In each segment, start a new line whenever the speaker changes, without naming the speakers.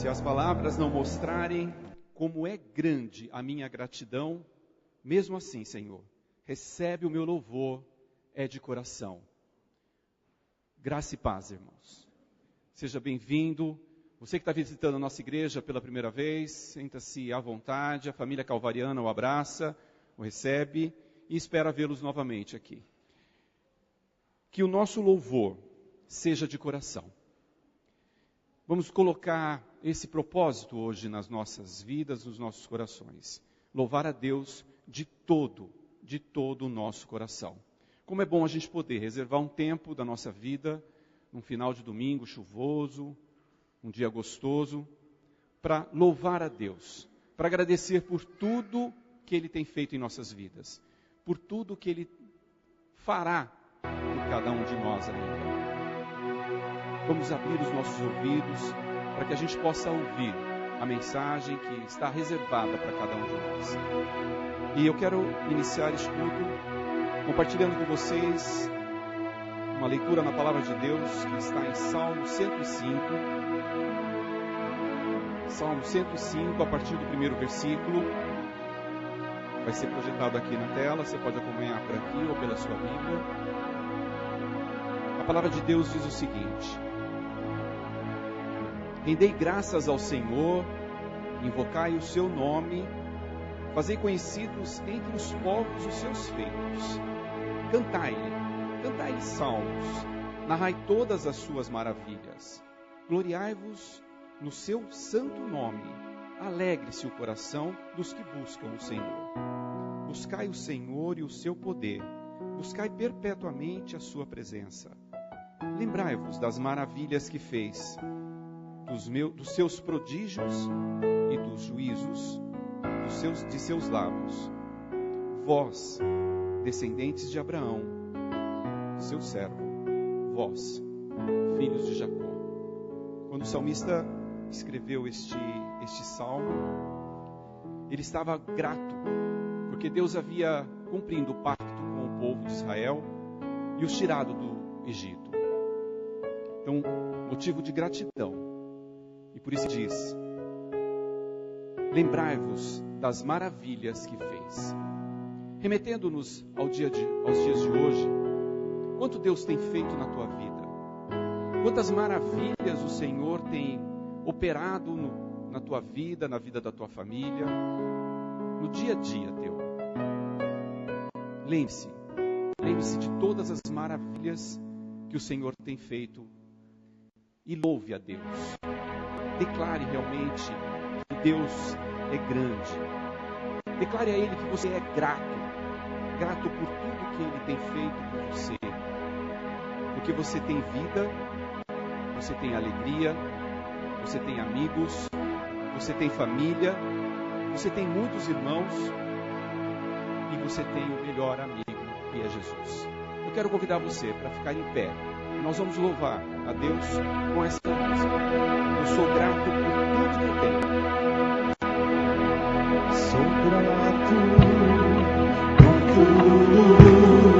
Se as palavras não mostrarem como é grande a minha gratidão, mesmo assim, Senhor, recebe o meu louvor, é de coração. Graça e paz, irmãos. Seja bem-vindo. Você que está visitando a nossa igreja pela primeira vez, sinta-se à vontade. A família calvariana o abraça, o recebe e espera vê-los novamente aqui. Que o nosso louvor seja de coração. Vamos colocar esse propósito hoje nas nossas vidas, nos nossos corações. Louvar a Deus de todo o nosso coração. Como é bom a gente poder reservar um tempo da nossa vida, num final de domingo chuvoso, um dia gostoso, para louvar a Deus, para agradecer por tudo que Ele tem feito em nossas vidas, por tudo que Ele fará por cada um de nós ainda. Vamos abrir os nossos ouvidos para que a gente possa ouvir a mensagem que está reservada para cada um de nós. E eu quero iniciar este culto compartilhando com vocês uma leitura na Palavra de Deus que está em Salmo 105. Salmo 105, a partir do primeiro versículo. Vai ser projetado aqui na tela, você pode acompanhar por aqui ou pela sua Bíblia. A Palavra de Deus diz o seguinte: rendei graças ao Senhor, invocai o seu nome, fazei conhecidos entre os povos os seus feitos. Cantai salmos, narrai todas as suas maravilhas. Gloriai-vos no seu santo nome, alegre-se o coração dos que buscam o Senhor. Buscai o Senhor e o seu poder, buscai perpetuamente a sua presença. Lembrai-vos das maravilhas que fez, dos seus prodígios e dos juízos de seus lábios. Vós, descendentes de Abraão, seu servo, vós, filhos de Jacó. Quando o salmista escreveu este salmo, ele estava grato, porque Deus havia cumprido o pacto com o povo de Israel e os tirado do Egito. Então, motivo de gratidão. E por isso diz: lembrai-vos das maravilhas que fez. Remetendo-nos aos dias de hoje, quanto Deus tem feito na tua vida? Quantas maravilhas o Senhor tem operado na tua vida, na vida da tua família, no dia a dia teu. Lembre-se de todas as maravilhas que o Senhor tem feito e louve a Deus. Declare realmente que Deus é grande. Declare a Ele que você é grato por tudo que Ele tem feito por você. Porque você tem vida, você tem alegria, você tem amigos, você tem família, você tem muitos irmãos e você tem o melhor amigo, que é Jesus. Eu quero convidar você para ficar em pé. Nós vamos louvar a Deus com essa música. Eu sou grato por tudo que tenho.
Sou grato por tudo que tenho.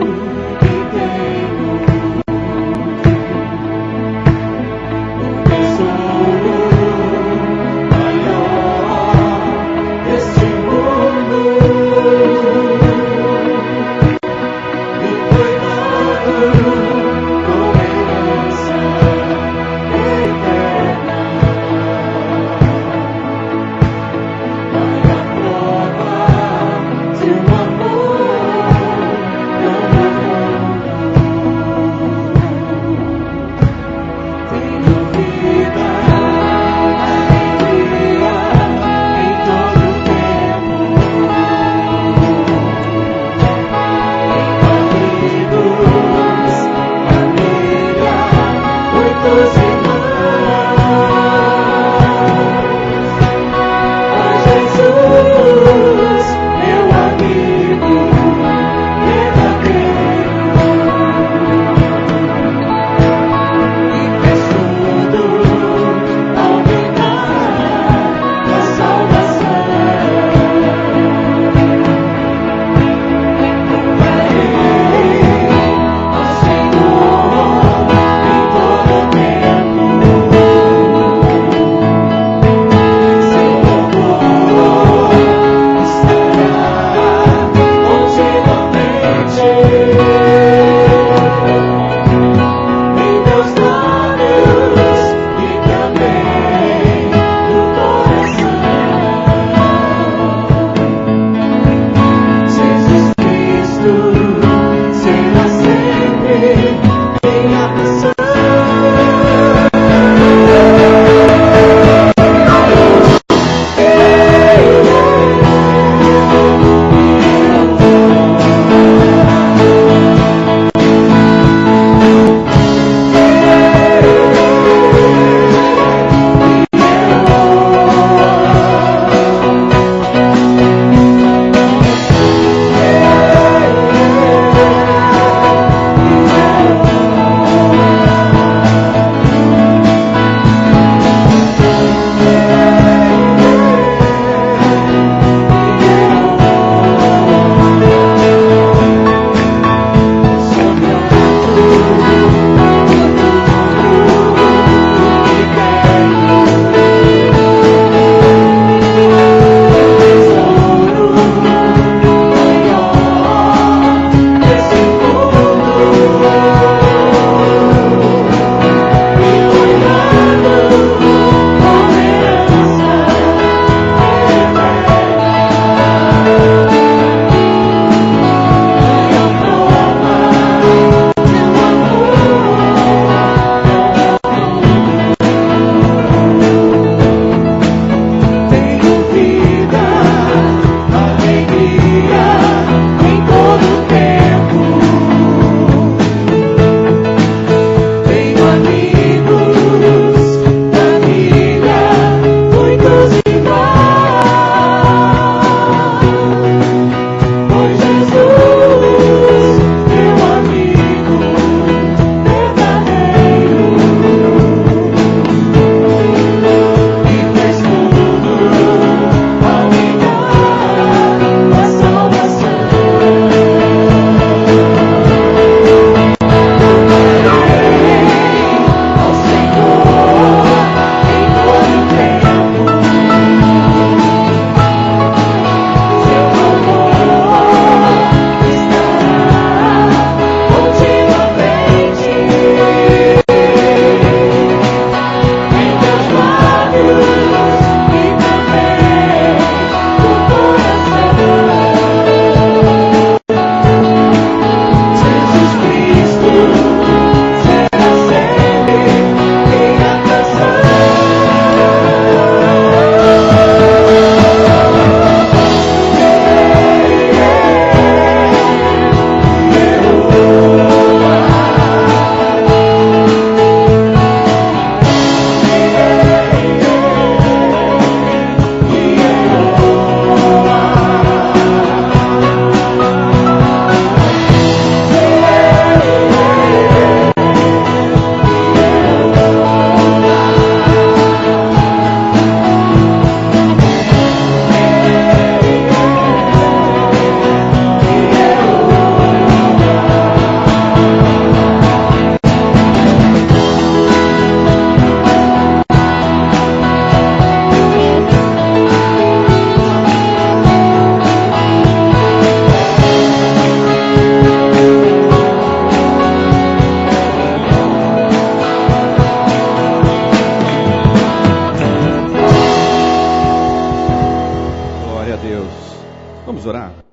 Vamos orar?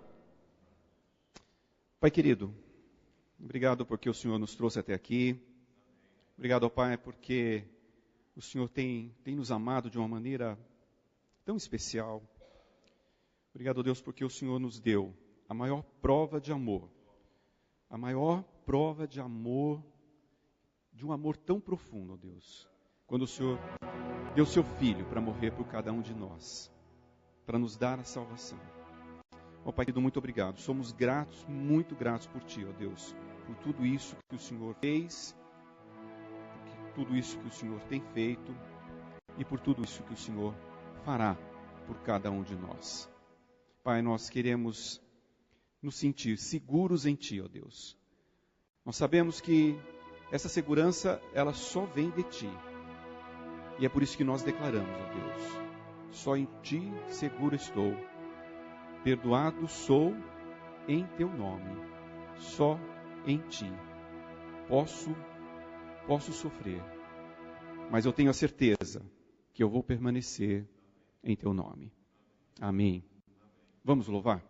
Pai querido, obrigado porque o Senhor nos trouxe até aqui. Obrigado, ó Pai, porque o Senhor tem nos amado de uma maneira tão especial. Obrigado, Deus, porque o Senhor nos deu a maior prova de amor. A maior prova de amor, de um amor tão profundo, ó Deus. Quando o Senhor deu seu Filho para morrer por cada um de nós, para nos dar a salvação. Ó Pai querido, muito obrigado. Somos gratos, muito gratos por Ti, ó Deus, por tudo isso que o Senhor fez, por tudo isso que o Senhor tem feito e por tudo isso que o Senhor fará por cada um de nós. Pai, nós queremos nos sentir seguros em Ti, ó Deus. Nós sabemos que essa segurança, ela só vem de Ti. E é por isso que nós declaramos, ó Deus, só em Ti seguro estou. Perdoado sou em Teu nome. Só em Ti posso sofrer. Mas eu tenho a certeza que eu vou permanecer em Teu nome. Amém. Vamos louvar?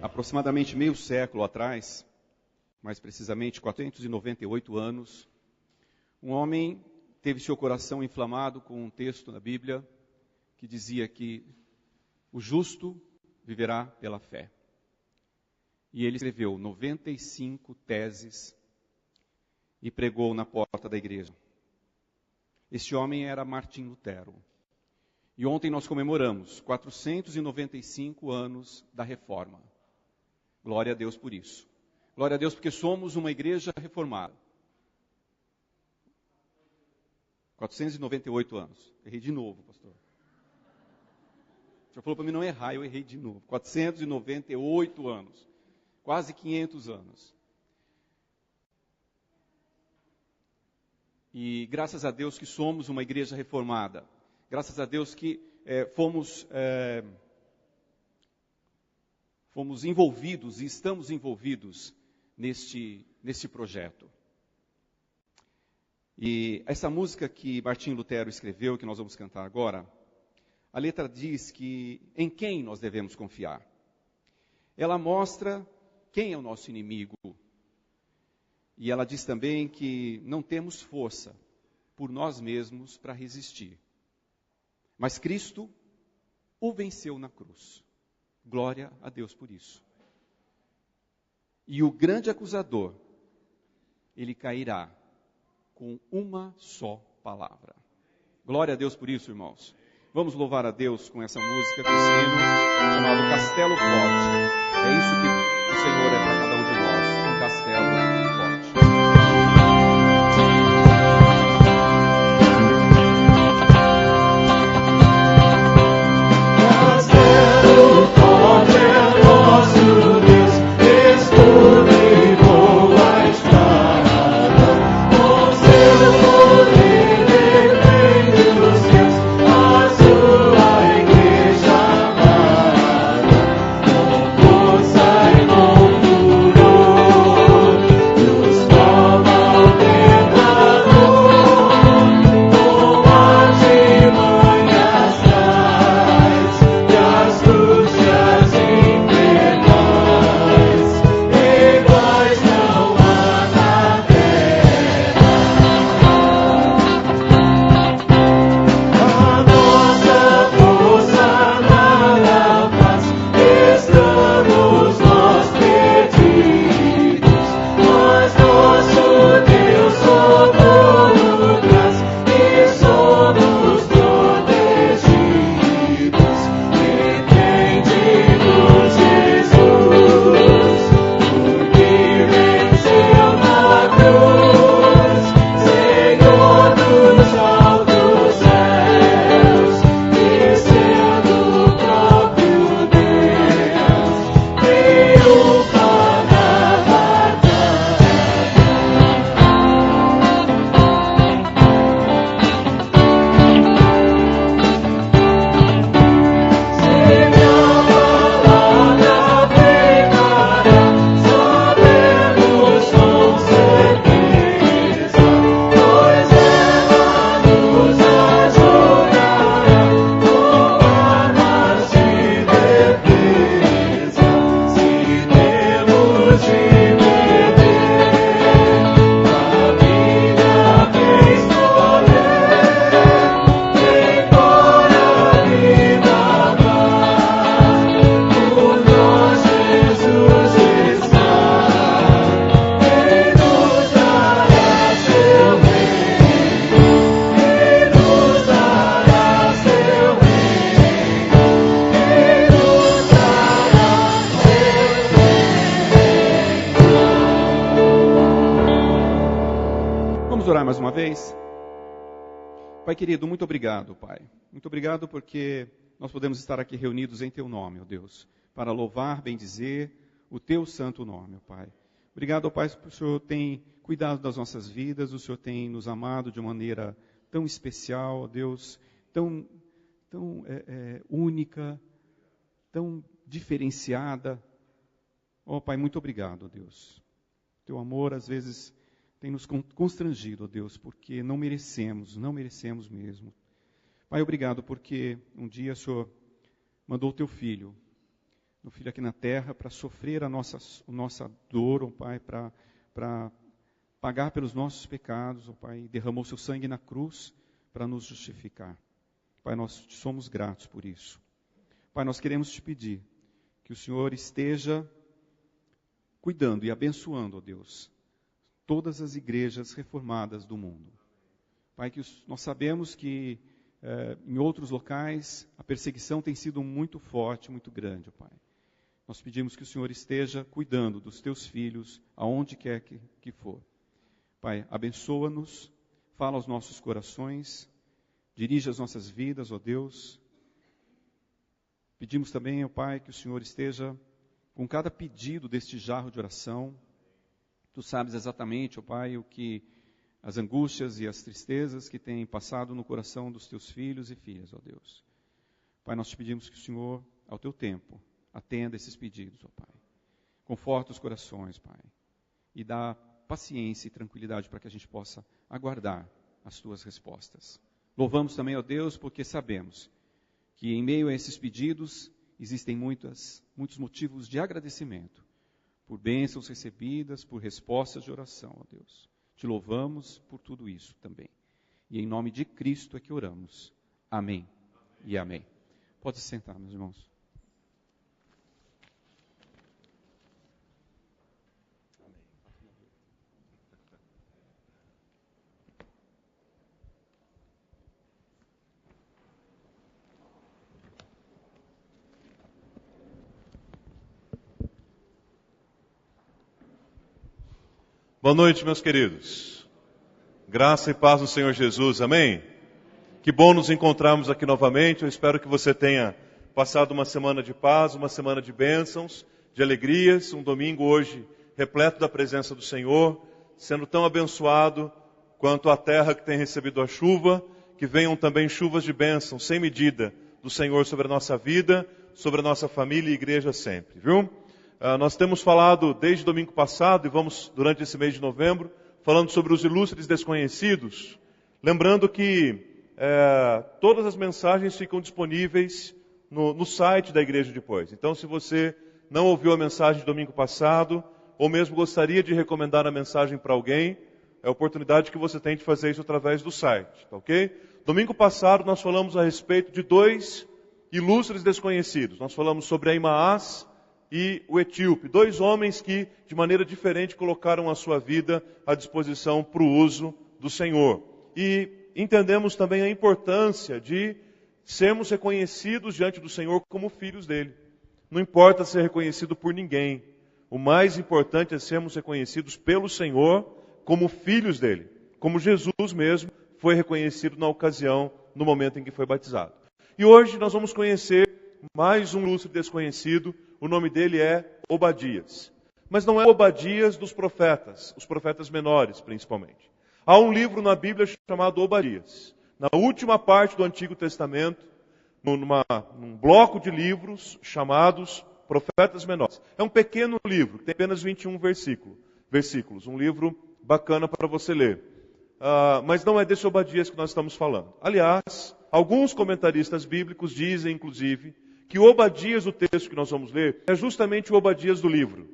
Aproximadamente meio século atrás, mais precisamente 498 anos, um homem teve seu coração inflamado com um texto na Bíblia que dizia que o justo viverá pela fé. E ele escreveu 95 teses e pregou na porta da igreja. Este homem era Martim Lutero. E ontem nós comemoramos 495 anos da Reforma. Glória a Deus por isso. Glória a Deus porque somos uma igreja reformada. 498 anos. Errei de novo, pastor. O senhor falou para mim não errar, eu errei de novo. 498 anos. Quase 500 anos. E graças a Deus que somos uma igreja reformada. Graças a Deus que fomos envolvidos e estamos envolvidos neste projeto. E essa música que Martim Lutero escreveu, que nós vamos cantar agora, a letra diz que em quem nós devemos confiar. Ela mostra quem é o nosso inimigo. E ela diz também que não temos força por nós mesmos para resistir. Mas Cristo o venceu na cruz. Glória a Deus por isso. E o grande acusador, ele cairá com uma só palavra. Glória a Deus por isso, irmãos. Vamos louvar a Deus com essa música, com esse hino chamado Castelo Forte. É isso que o Senhor é para cada um de nós, um castelo forte. Mais uma vez. Pai querido, muito obrigado, Pai. Muito obrigado porque nós podemos estar aqui reunidos em Teu nome, ó Deus, para louvar, bendizer o Teu santo nome, ó Pai. Obrigado, ó Pai, porque o Senhor tem cuidado das nossas vidas, o Senhor tem nos amado de uma maneira tão especial, ó Deus, tão única, tão diferenciada. Ó Pai, muito obrigado, ó Deus. Teu amor, às vezes, tem nos constrangido, ó Deus, porque não merecemos mesmo. Pai, obrigado porque um dia o Senhor mandou o Teu Filho aqui na terra para sofrer a nossa dor, ó Pai, para pagar pelos nossos pecados, ó Pai, derramou Seu sangue na cruz para nos justificar. Pai, nós te somos gratos por isso. Pai, nós queremos te pedir que o Senhor esteja cuidando e abençoando, ó Deus, todas as igrejas reformadas do mundo. Pai, que nós sabemos que em outros locais a perseguição tem sido muito forte, muito grande, ó Pai. Nós pedimos que o Senhor esteja cuidando dos teus filhos, aonde quer que for. Pai, abençoa-nos, fala aos nossos corações, dirige as nossas vidas, ó Deus. Pedimos também, ó Pai, que o Senhor esteja com cada pedido deste jarro de oração. Tu sabes exatamente, ó Pai, o que as angústias e as tristezas que têm passado no coração dos teus filhos e filhas, ó Deus. Pai, nós te pedimos que o Senhor, ao teu tempo, atenda esses pedidos, ó Pai. Conforta os corações, Pai, e dá paciência e tranquilidade para que a gente possa aguardar as tuas respostas. Louvamos também, ó Deus, porque sabemos que em meio a esses pedidos existem muitos motivos de agradecimento, por bênçãos recebidas, por respostas de oração, ó Deus. Te louvamos por tudo isso também. E em nome de Cristo é que oramos. Amém e amém. Pode se sentar, meus irmãos.
Boa noite, meus queridos. Graça e paz do Senhor Jesus, amém? Que bom nos encontrarmos aqui novamente. Eu espero que você tenha passado uma semana de paz, uma semana de bênçãos, de alegrias, um domingo hoje repleto da presença do Senhor, sendo tão abençoado quanto a terra que tem recebido a chuva, que venham também chuvas de bênção sem medida do Senhor sobre a nossa vida, sobre a nossa família e igreja sempre, viu? Nós temos falado desde domingo passado e vamos durante esse mês de novembro falando sobre os ilustres desconhecidos, lembrando que todas as mensagens ficam disponíveis no site da igreja depois. Então, se você não ouviu a mensagem de domingo passado, ou mesmo gostaria de recomendar a mensagem para alguém, é a oportunidade que você tem de fazer isso através do site, tá ok? Domingo passado nós falamos a respeito de 2 ilustres desconhecidos. Nós falamos sobre Aimaas e o etíope, 2 homens que, de maneira diferente, colocaram a sua vida à disposição para o uso do Senhor. E entendemos também a importância de sermos reconhecidos diante do Senhor como filhos dele. Não importa ser reconhecido por ninguém. O mais importante é sermos reconhecidos pelo Senhor como filhos dele. Como Jesus mesmo foi reconhecido na ocasião, no momento em que foi batizado. E hoje nós vamos conhecer mais um ilustre desconhecido. O nome dele é Obadias. Mas não é Obadias dos profetas, os profetas menores principalmente. Há um livro na Bíblia chamado Obadias. Na última parte do Antigo Testamento, num bloco de livros chamados Profetas Menores. É um pequeno livro, que tem apenas 21 versículos. Um livro bacana para você ler. Mas não é desse Obadias que nós estamos falando. Aliás, alguns comentaristas bíblicos dizem, inclusive, que o Obadias, o texto que nós vamos ler, é justamente o Obadias do livro.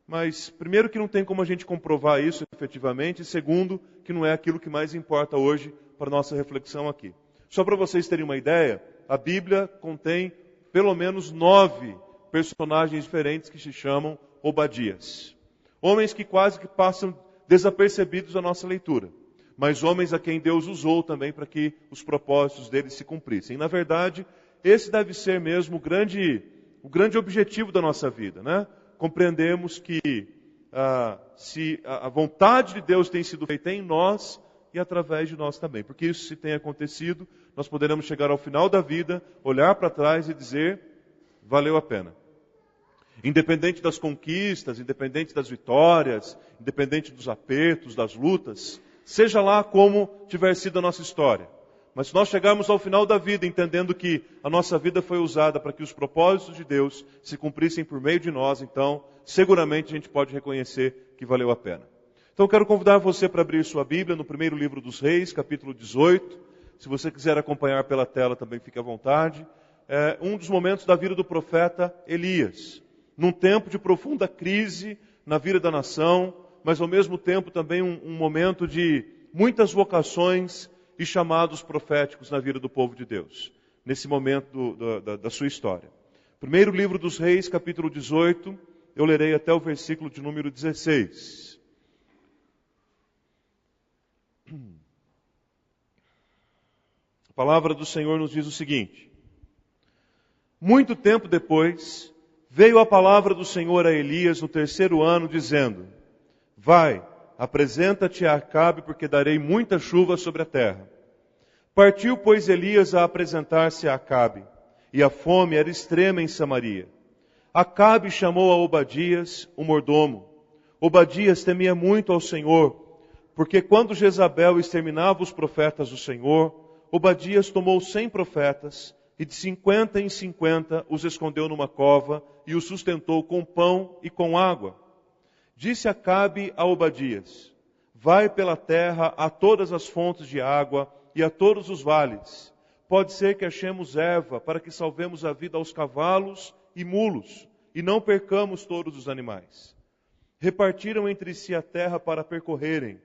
Mas, primeiro, que não tem como a gente comprovar isso efetivamente, e segundo, que não é aquilo que mais importa hoje para a nossa reflexão aqui. Só para vocês terem uma ideia, a Bíblia contém pelo menos 9 personagens diferentes que se chamam Obadias. Homens que quase que passam desapercebidos à nossa leitura, mas homens a quem Deus usou também para que os propósitos deles se cumprissem. Na verdade, esse deve ser mesmo o grande objetivo da nossa vida, né? Compreendemos que se a vontade de Deus tem sido feita em nós e através de nós também. Porque isso se tem acontecido, nós poderemos chegar ao final da vida, olhar para trás e dizer, valeu a pena. Independente das conquistas, independente das vitórias, independente dos apertos, das lutas, seja lá como tiver sido a nossa história. Mas se nós chegarmos ao final da vida entendendo que a nossa vida foi usada para que os propósitos de Deus se cumprissem por meio de nós, então seguramente a gente pode reconhecer que valeu a pena. Então eu quero convidar você para abrir sua Bíblia no primeiro livro dos Reis, capítulo 18. Se você quiser acompanhar pela tela também fique à vontade. É um dos momentos da vida do profeta Elias. Num tempo de profunda crise na vida da nação, mas ao mesmo tempo também um momento de muitas vocações e chamados proféticos na vida do povo de Deus, nesse momento da sua história. Primeiro livro dos Reis, capítulo 18, eu lerei até o versículo de número 16. A palavra do Senhor nos diz o seguinte: muito tempo depois, veio a palavra do Senhor a Elias no 3º ano, dizendo: vai, apresenta-te a Acabe, porque darei muita chuva sobre a terra. Partiu, pois, Elias a apresentar-se a Acabe, e a fome era extrema em Samaria. Acabe chamou a Obadias, o mordomo. Obadias temia muito ao Senhor, porque quando Jezabel exterminava os profetas do Senhor, Obadias tomou 100 profetas, e de 50 em 50 os escondeu numa cova, e os sustentou com pão e com água. Disse Acabe a Obadias: vai pela terra a todas as fontes de água e a todos os vales. Pode ser que achemos erva, para que salvemos a vida aos cavalos e mulos, e não percamos todos os animais. Repartiram entre si a terra para percorrerem.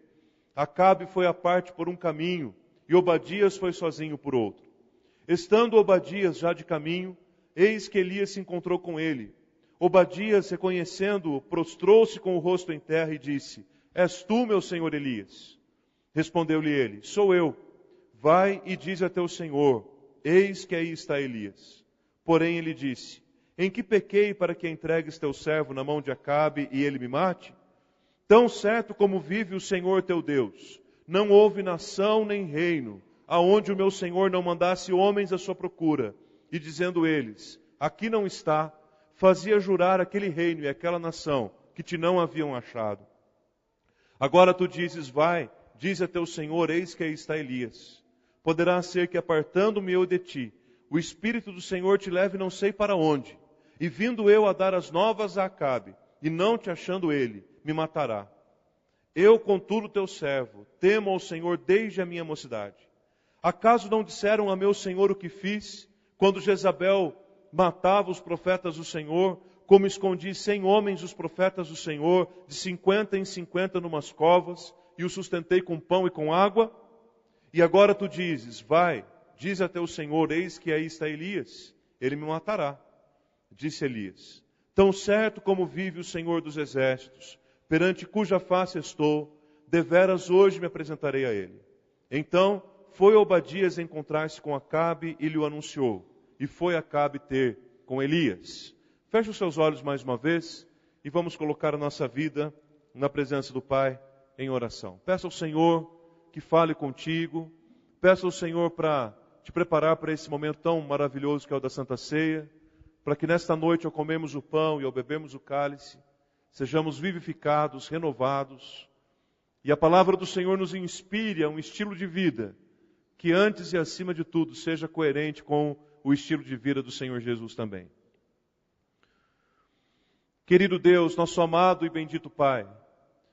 Acabe foi à parte por um caminho, e Obadias foi sozinho por outro. Estando Obadias já de caminho, eis que Elias se encontrou com ele. Obadias, reconhecendo-o, prostrou-se com o rosto em terra e disse: és tu, meu senhor Elias? Respondeu-lhe ele: sou eu. Vai e dize a teu senhor: eis que aí está Elias. Porém ele disse: em que pequei para que entregues teu servo na mão de Acabe e ele me mate? Tão certo como vive o Senhor teu Deus, não houve nação nem reino, aonde o meu Senhor não mandasse homens à sua procura, e dizendo eles: aqui não está, fazia jurar aquele reino e aquela nação que te não haviam achado. Agora tu dizes: vai, dize a teu Senhor: eis que aí está Elias. Poderá ser que, apartando-me eu de ti, o Espírito do Senhor te leve não sei para onde, e vindo eu a dar as novas a Acabe, e não te achando ele, me matará. Eu, contudo, teu servo, temo ao Senhor desde a minha mocidade. Acaso não disseram a meu Senhor o que fiz, quando Jezabel matava os profetas do Senhor, como escondi 100 homens os profetas do Senhor, de 50 em 50 numas covas, e os sustentei com pão e com água? E agora tu dizes: vai, diz a teu Senhor: eis que aí está Elias, ele me matará. Disse Elias: tão certo como vive o Senhor dos exércitos, perante cuja face estou, deveras hoje me apresentarei a ele. Então foi Obadias encontrar-se com Acabe e lhe o anunciou, e foi Acabe ter com Elias. Feche os seus olhos mais uma vez e vamos colocar a nossa vida na presença do Pai em oração. Peça ao Senhor que fale contigo, peça ao Senhor para te preparar para esse momento tão maravilhoso que é o da Santa Ceia, para que nesta noite ao comermos o pão e ao bebermos o cálice, sejamos vivificados, renovados, e a palavra do Senhor nos inspire a um estilo de vida que antes e acima de tudo seja coerente com o estilo de vida do Senhor Jesus também. Querido Deus, nosso amado e bendito Pai,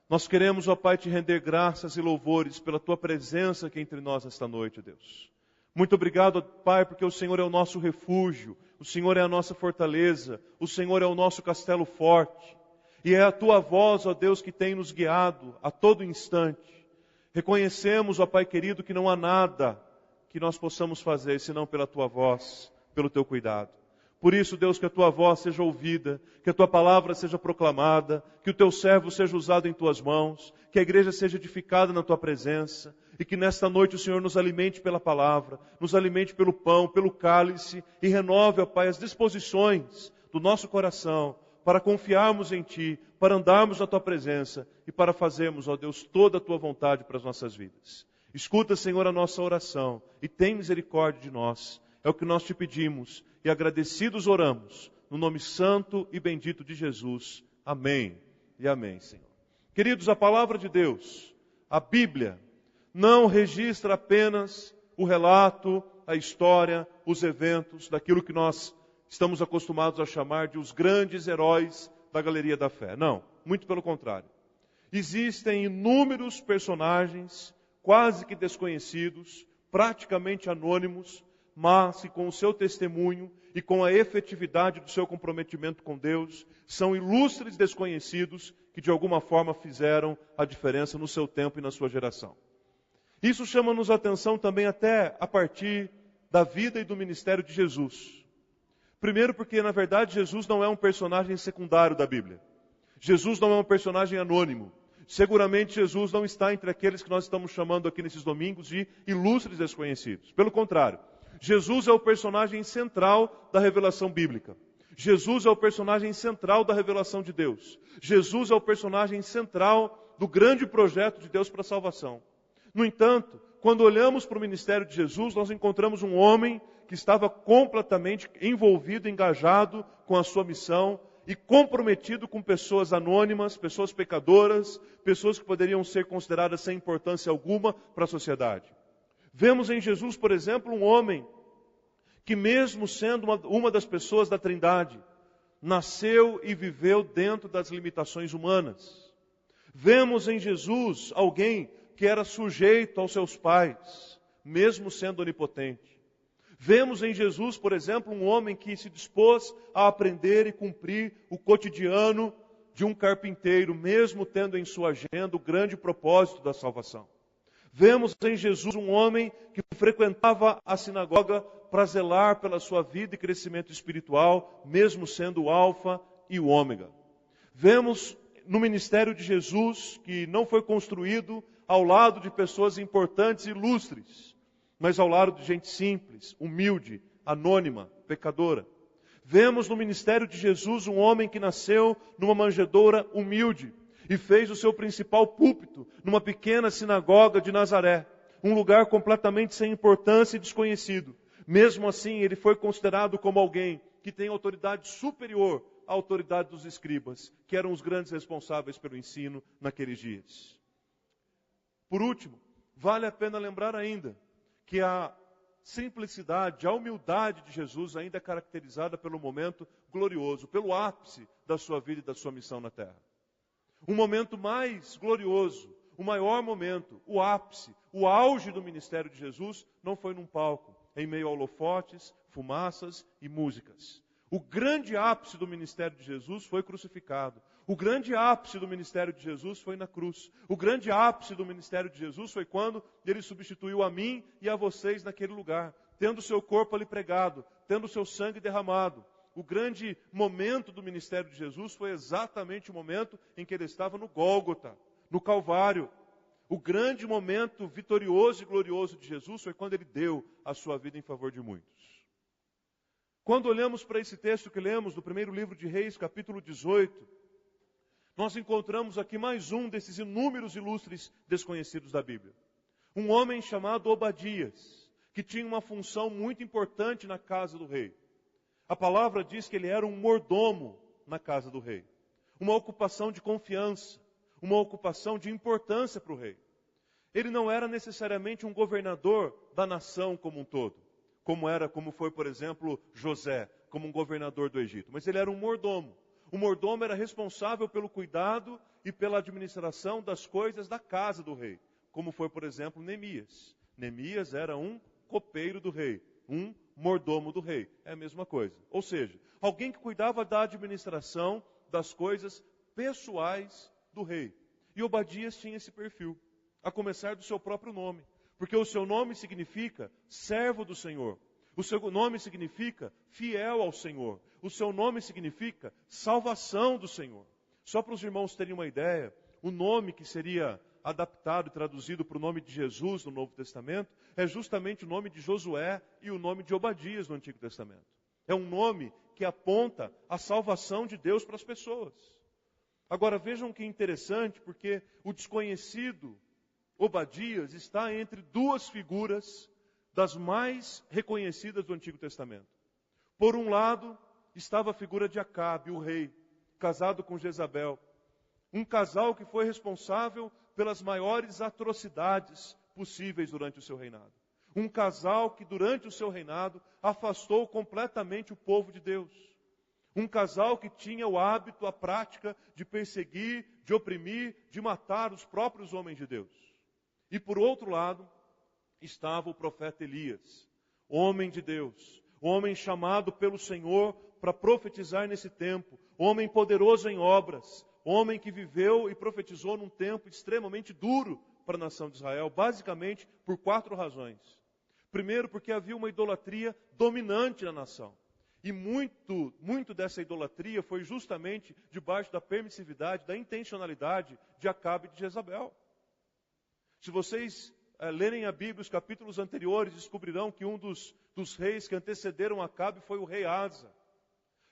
nós queremos, ó Pai, te render graças e louvores pela Tua presença aqui entre nós esta noite, Deus. Muito obrigado, Pai, porque o Senhor é o nosso refúgio, o Senhor é a nossa fortaleza, o Senhor é o nosso castelo forte. E é a Tua voz, ó Deus, que tem nos guiado a todo instante. Reconhecemos, ó Pai querido, que não há nada que nós possamos fazer senão pela Tua voz, pelo Teu cuidado. Por isso, Deus, que a Tua voz seja ouvida, que a Tua palavra seja proclamada, que o Teu servo seja usado em Tuas mãos, que a igreja seja edificada na Tua presença, e que nesta noite o Senhor nos alimente pela palavra, nos alimente pelo pão, pelo cálice, e renove, ó Pai, as disposições do nosso coração, para confiarmos em Ti, para andarmos na Tua presença, e para fazermos, ó Deus, toda a Tua vontade para as nossas vidas. Escuta, Senhor, a nossa oração, e tem misericórdia de nós. É o que nós Te pedimos, e agradecidos oramos, no nome santo e bendito de Jesus. Amém e amém, Senhor. Queridos, a palavra de Deus, a Bíblia, não registra apenas o relato, a história, os eventos, daquilo que nós estamos acostumados a chamar de os grandes heróis da galeria da fé. Não, muito pelo contrário. Existem inúmeros personagens, quase que desconhecidos, praticamente anônimos, mas que com o seu testemunho e com a efetividade do seu comprometimento com Deus, são ilustres desconhecidos que de alguma forma fizeram a diferença no seu tempo e na sua geração. Isso chama-nos a atenção também até a partir da vida e do ministério de Jesus. Primeiro porque, na verdade, Jesus não é um personagem secundário da Bíblia. Jesus não é um personagem anônimo. Seguramente Jesus não está entre aqueles que nós estamos chamando aqui nesses domingos de ilustres desconhecidos. Pelo contrário, Jesus é o personagem central da revelação bíblica. Jesus é o personagem central da revelação de Deus. Jesus é o personagem central do grande projeto de Deus para a salvação. No entanto, quando olhamos para o ministério de Jesus, nós encontramos um homem que estava completamente envolvido, engajado com a sua missão e comprometido com pessoas anônimas, pessoas pecadoras, pessoas que poderiam ser consideradas sem importância alguma para a sociedade. Vemos em Jesus, por exemplo, um homem que, mesmo sendo uma das pessoas da Trindade, nasceu e viveu dentro das limitações humanas. Vemos em Jesus alguém que era sujeito aos seus pais, mesmo sendo onipotente. Vemos em Jesus, por exemplo, um homem que se dispôs a aprender e cumprir o cotidiano de um carpinteiro, mesmo tendo em sua agenda o grande propósito da salvação. Vemos em Jesus um homem que frequentava a sinagoga para zelar pela sua vida e crescimento espiritual, mesmo sendo o alfa e o ômega. Vemos no ministério de Jesus, que não foi construído ao lado de pessoas importantes e ilustres, mas ao lado de gente simples, humilde, anônima, pecadora. Vemos no ministério de Jesus um homem que nasceu numa manjedoura humilde e fez o seu principal púlpito numa pequena sinagoga de Nazaré, um lugar completamente sem importância e desconhecido. Mesmo assim, ele foi considerado como alguém que tem autoridade superior à autoridade dos escribas, que eram os grandes responsáveis pelo ensino naqueles dias. Por último, vale a pena lembrar ainda que a simplicidade, a humildade de Jesus ainda é caracterizada pelo momento glorioso, pelo ápice da sua vida e da sua missão na terra. Um momento mais glorioso, o maior momento, o ápice, o auge do ministério de Jesus não foi num palco, em meio a holofotes, fumaças e músicas. O grande ápice do ministério de Jesus foi crucificado. O grande ápice do ministério de Jesus foi na cruz. O grande ápice do ministério de Jesus foi quando ele substituiu a mim e a vocês naquele lugar, tendo o seu corpo ali pregado, tendo o seu sangue derramado. O grande momento do ministério de Jesus foi exatamente o momento em que ele estava no Gólgota, no Calvário. O grande momento vitorioso e glorioso de Jesus foi quando ele deu a sua vida em favor de muitos. Quando olhamos para esse texto que lemos do primeiro livro de Reis, capítulo 18, nós encontramos aqui mais um desses inúmeros ilustres desconhecidos da Bíblia. Um homem chamado Obadias, que tinha uma função muito importante na casa do rei. A palavra diz que ele era um mordomo na casa do rei. Uma ocupação de confiança, uma ocupação de importância para o rei. Ele não era necessariamente um governador da nação como um todo, como foi, por exemplo, José, como um governador do Egito. Mas ele era um mordomo. O mordomo era responsável pelo cuidado e pela administração das coisas da casa do rei, como foi, por exemplo, Neemias. Neemias era um copeiro do rei, um mordomo do rei. É a mesma coisa. Ou seja, alguém que cuidava da administração das coisas pessoais do rei. E Obadias tinha esse perfil, a começar do seu próprio nome. Porque o seu nome significa servo do Senhor. O seu nome significa fiel ao Senhor. O seu nome significa salvação do Senhor. Só para os irmãos terem uma ideia, o nome que seria adaptado e traduzido para o nome de Jesus no Novo Testamento é justamente o nome de Josué e o nome de Obadias no Antigo Testamento. É um nome que aponta a salvação de Deus para as pessoas. Agora vejam que interessante, porque o desconhecido Obadias está entre duas figuras das mais reconhecidas do Antigo Testamento. Por um lado, estava a figura de Acabe, o rei, casado com Jezabel. Um casal que foi responsável pelas maiores atrocidades possíveis durante o seu reinado. Um casal que durante o seu reinado afastou completamente o povo de Deus. Um casal que tinha o hábito, a prática de perseguir, de oprimir, de matar os próprios homens de Deus. E por outro lado, estava o profeta Elias, homem de Deus, homem chamado pelo Senhor para profetizar nesse tempo, homem poderoso em obras, homem que viveu e profetizou num tempo extremamente duro para a nação de Israel, basicamente por 4 razões. Primeiro, porque havia uma idolatria dominante na nação. E muito dessa idolatria foi justamente debaixo da permissividade, da intencionalidade de Acabe e de Jezabel. Se vocês lerem a Bíblia, os capítulos anteriores, descobrirão que um dos reis que antecederam Acabe foi o rei Asa.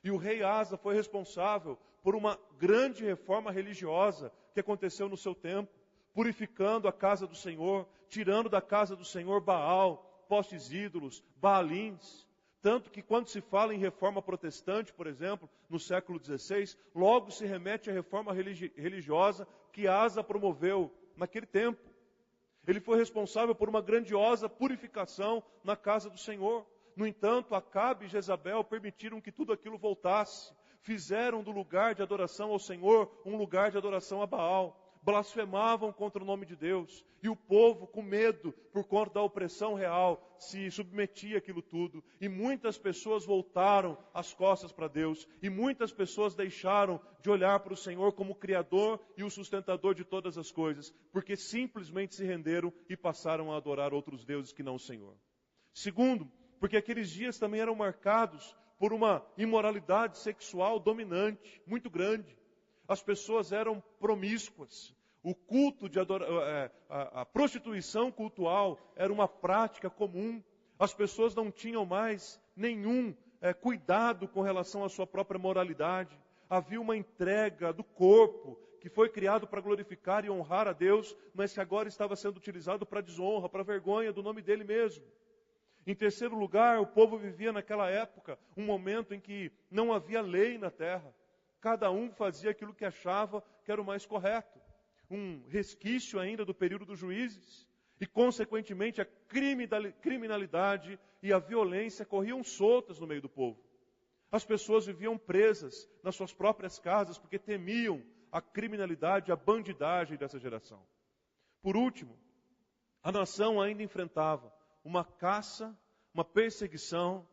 E o rei Asa foi responsável por uma grande reforma religiosa que aconteceu no seu tempo, purificando a casa do Senhor, tirando da casa do Senhor Baal, postes ídolos, Baalins. Tanto que quando se fala em reforma protestante, por exemplo, no século XVI, logo se remete à reforma religiosa que Asa promoveu naquele tempo. Ele foi responsável por uma grandiosa purificação na casa do Senhor. No entanto, Acabe e Jezabel permitiram que tudo aquilo voltasse. Fizeram do lugar de adoração ao Senhor um lugar de adoração a Baal. Blasfemavam contra o nome de Deus. E o povo, com medo, por conta da opressão real, se submetia àquilo tudo. E muitas pessoas voltaram as costas para Deus. E muitas pessoas deixaram de olhar para o Senhor como o Criador e o sustentador de todas as coisas. Porque simplesmente se renderam e passaram a adorar outros deuses que não o Senhor. Segundo, porque aqueles dias também eram marcados por uma imoralidade sexual dominante, muito grande. As pessoas eram promíscuas. O culto a prostituição cultual era uma prática comum. As pessoas não tinham mais nenhum cuidado com relação à sua própria moralidade. Havia uma entrega do corpo que foi criado para glorificar e honrar a Deus, mas que agora estava sendo utilizado para desonra, para vergonha do nome dele mesmo. Em terceiro lugar, o povo vivia naquela época um momento em que não havia lei na terra. Cada um fazia aquilo que achava que era o mais correto. Um resquício ainda do período dos juízes. E, consequentemente, a criminalidade e a violência corriam soltas no meio do povo. As pessoas viviam presas nas suas próprias casas porque temiam a criminalidade, a bandidagem dessa geração. Por último, a nação ainda enfrentava uma caça, uma perseguição,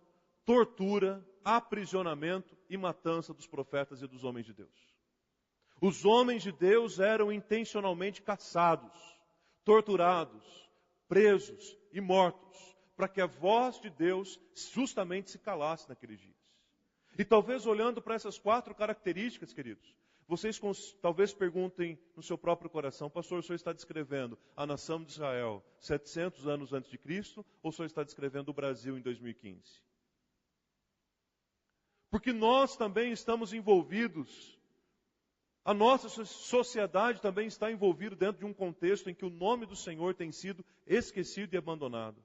tortura, aprisionamento e matança dos profetas e dos homens de Deus. Os homens de Deus eram intencionalmente caçados, torturados, presos e mortos, para que a voz de Deus justamente se calasse naqueles dias. E talvez olhando para essas 4 características, queridos, vocês talvez perguntem no seu próprio coração: pastor, o senhor está descrevendo a nação de Israel 700 anos antes de Cristo, ou o senhor está descrevendo o Brasil em 2015? Porque nós também estamos envolvidos, a nossa sociedade também está envolvida dentro de um contexto em que o nome do Senhor tem sido esquecido e abandonado.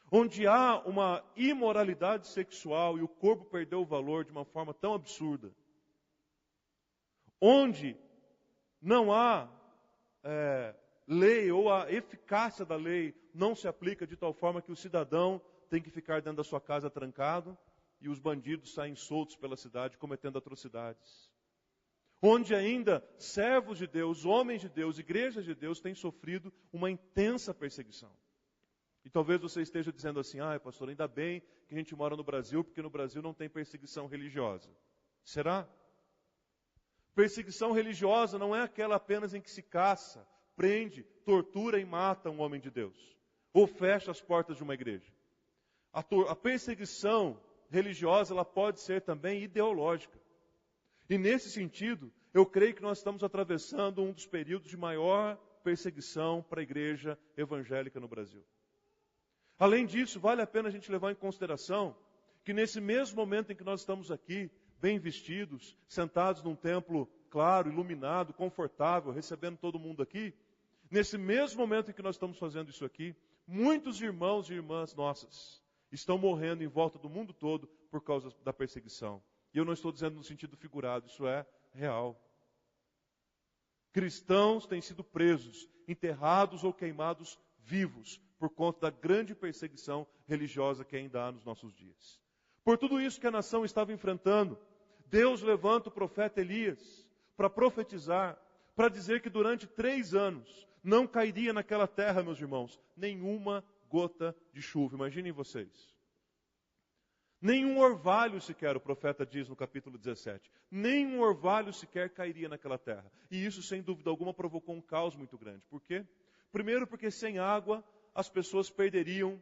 Onde há uma imoralidade sexual e o corpo perdeu o valor de uma forma tão absurda. Onde não há lei, ou a eficácia da lei não se aplica de tal forma que o cidadão tem que ficar dentro da sua casa trancado e os bandidos saem soltos pela cidade cometendo atrocidades. Onde ainda servos de Deus, homens de Deus, igrejas de Deus têm sofrido uma intensa perseguição. E talvez você esteja dizendo assim: pastor, ainda bem que a gente mora no Brasil, porque no Brasil não tem perseguição religiosa. Será? Perseguição religiosa não é aquela apenas em que se caça, prende, tortura e mata um homem de Deus, ou fecha as portas de uma igreja. A perseguição religiosa, ela pode ser também ideológica. E nesse sentido, eu creio que nós estamos atravessando um dos períodos de maior perseguição para a igreja evangélica no Brasil. Além disso, vale a pena a gente levar em consideração que nesse mesmo momento em que nós estamos aqui, bem vestidos, sentados num templo claro, iluminado, confortável, recebendo todo mundo aqui, nesse mesmo momento em que nós estamos fazendo isso aqui, muitos irmãos e irmãs nossas estão morrendo em volta do mundo todo por causa da perseguição. E eu não estou dizendo no sentido figurado, isso é real. Cristãos têm sido presos, enterrados ou queimados vivos por conta da grande perseguição religiosa que ainda há nos nossos dias. Por tudo isso que a nação estava enfrentando, Deus levanta o profeta Elias para profetizar, para dizer que durante 3 anos não cairia naquela terra, meus irmãos, nenhuma gota de chuva. Imaginem vocês. Nenhum orvalho sequer, o profeta diz no capítulo 17, nenhum orvalho sequer cairia naquela terra. E isso, sem dúvida alguma, provocou um caos muito grande. Por quê? Primeiro porque sem água as pessoas perderiam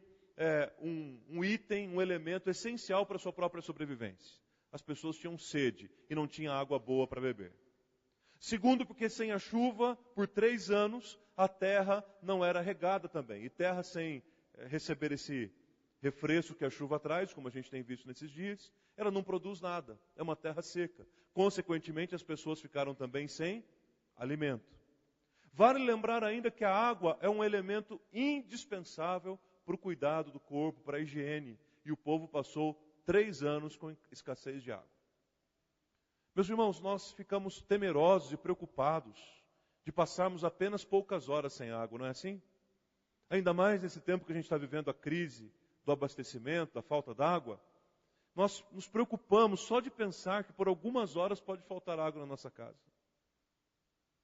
um item, um elemento essencial para a sua própria sobrevivência. As pessoas tinham sede e não tinham água boa para beber. Segundo, porque sem a chuva, por 3 anos, a terra não era regada também. E terra sem receber esse refresco que a chuva traz, como a gente tem visto nesses dias, ela não produz nada. É uma terra seca. Consequentemente, as pessoas ficaram também sem alimento. Vale lembrar ainda que a água é um elemento indispensável para o cuidado do corpo, para a higiene. E o povo passou 3 anos com escassez de água. Meus irmãos, nós ficamos temerosos e preocupados de passarmos apenas poucas horas sem água, não é assim? Ainda mais nesse tempo que a gente está vivendo a crise do abastecimento, da falta d'água. Nós nos preocupamos só de pensar que por algumas horas pode faltar água na nossa casa.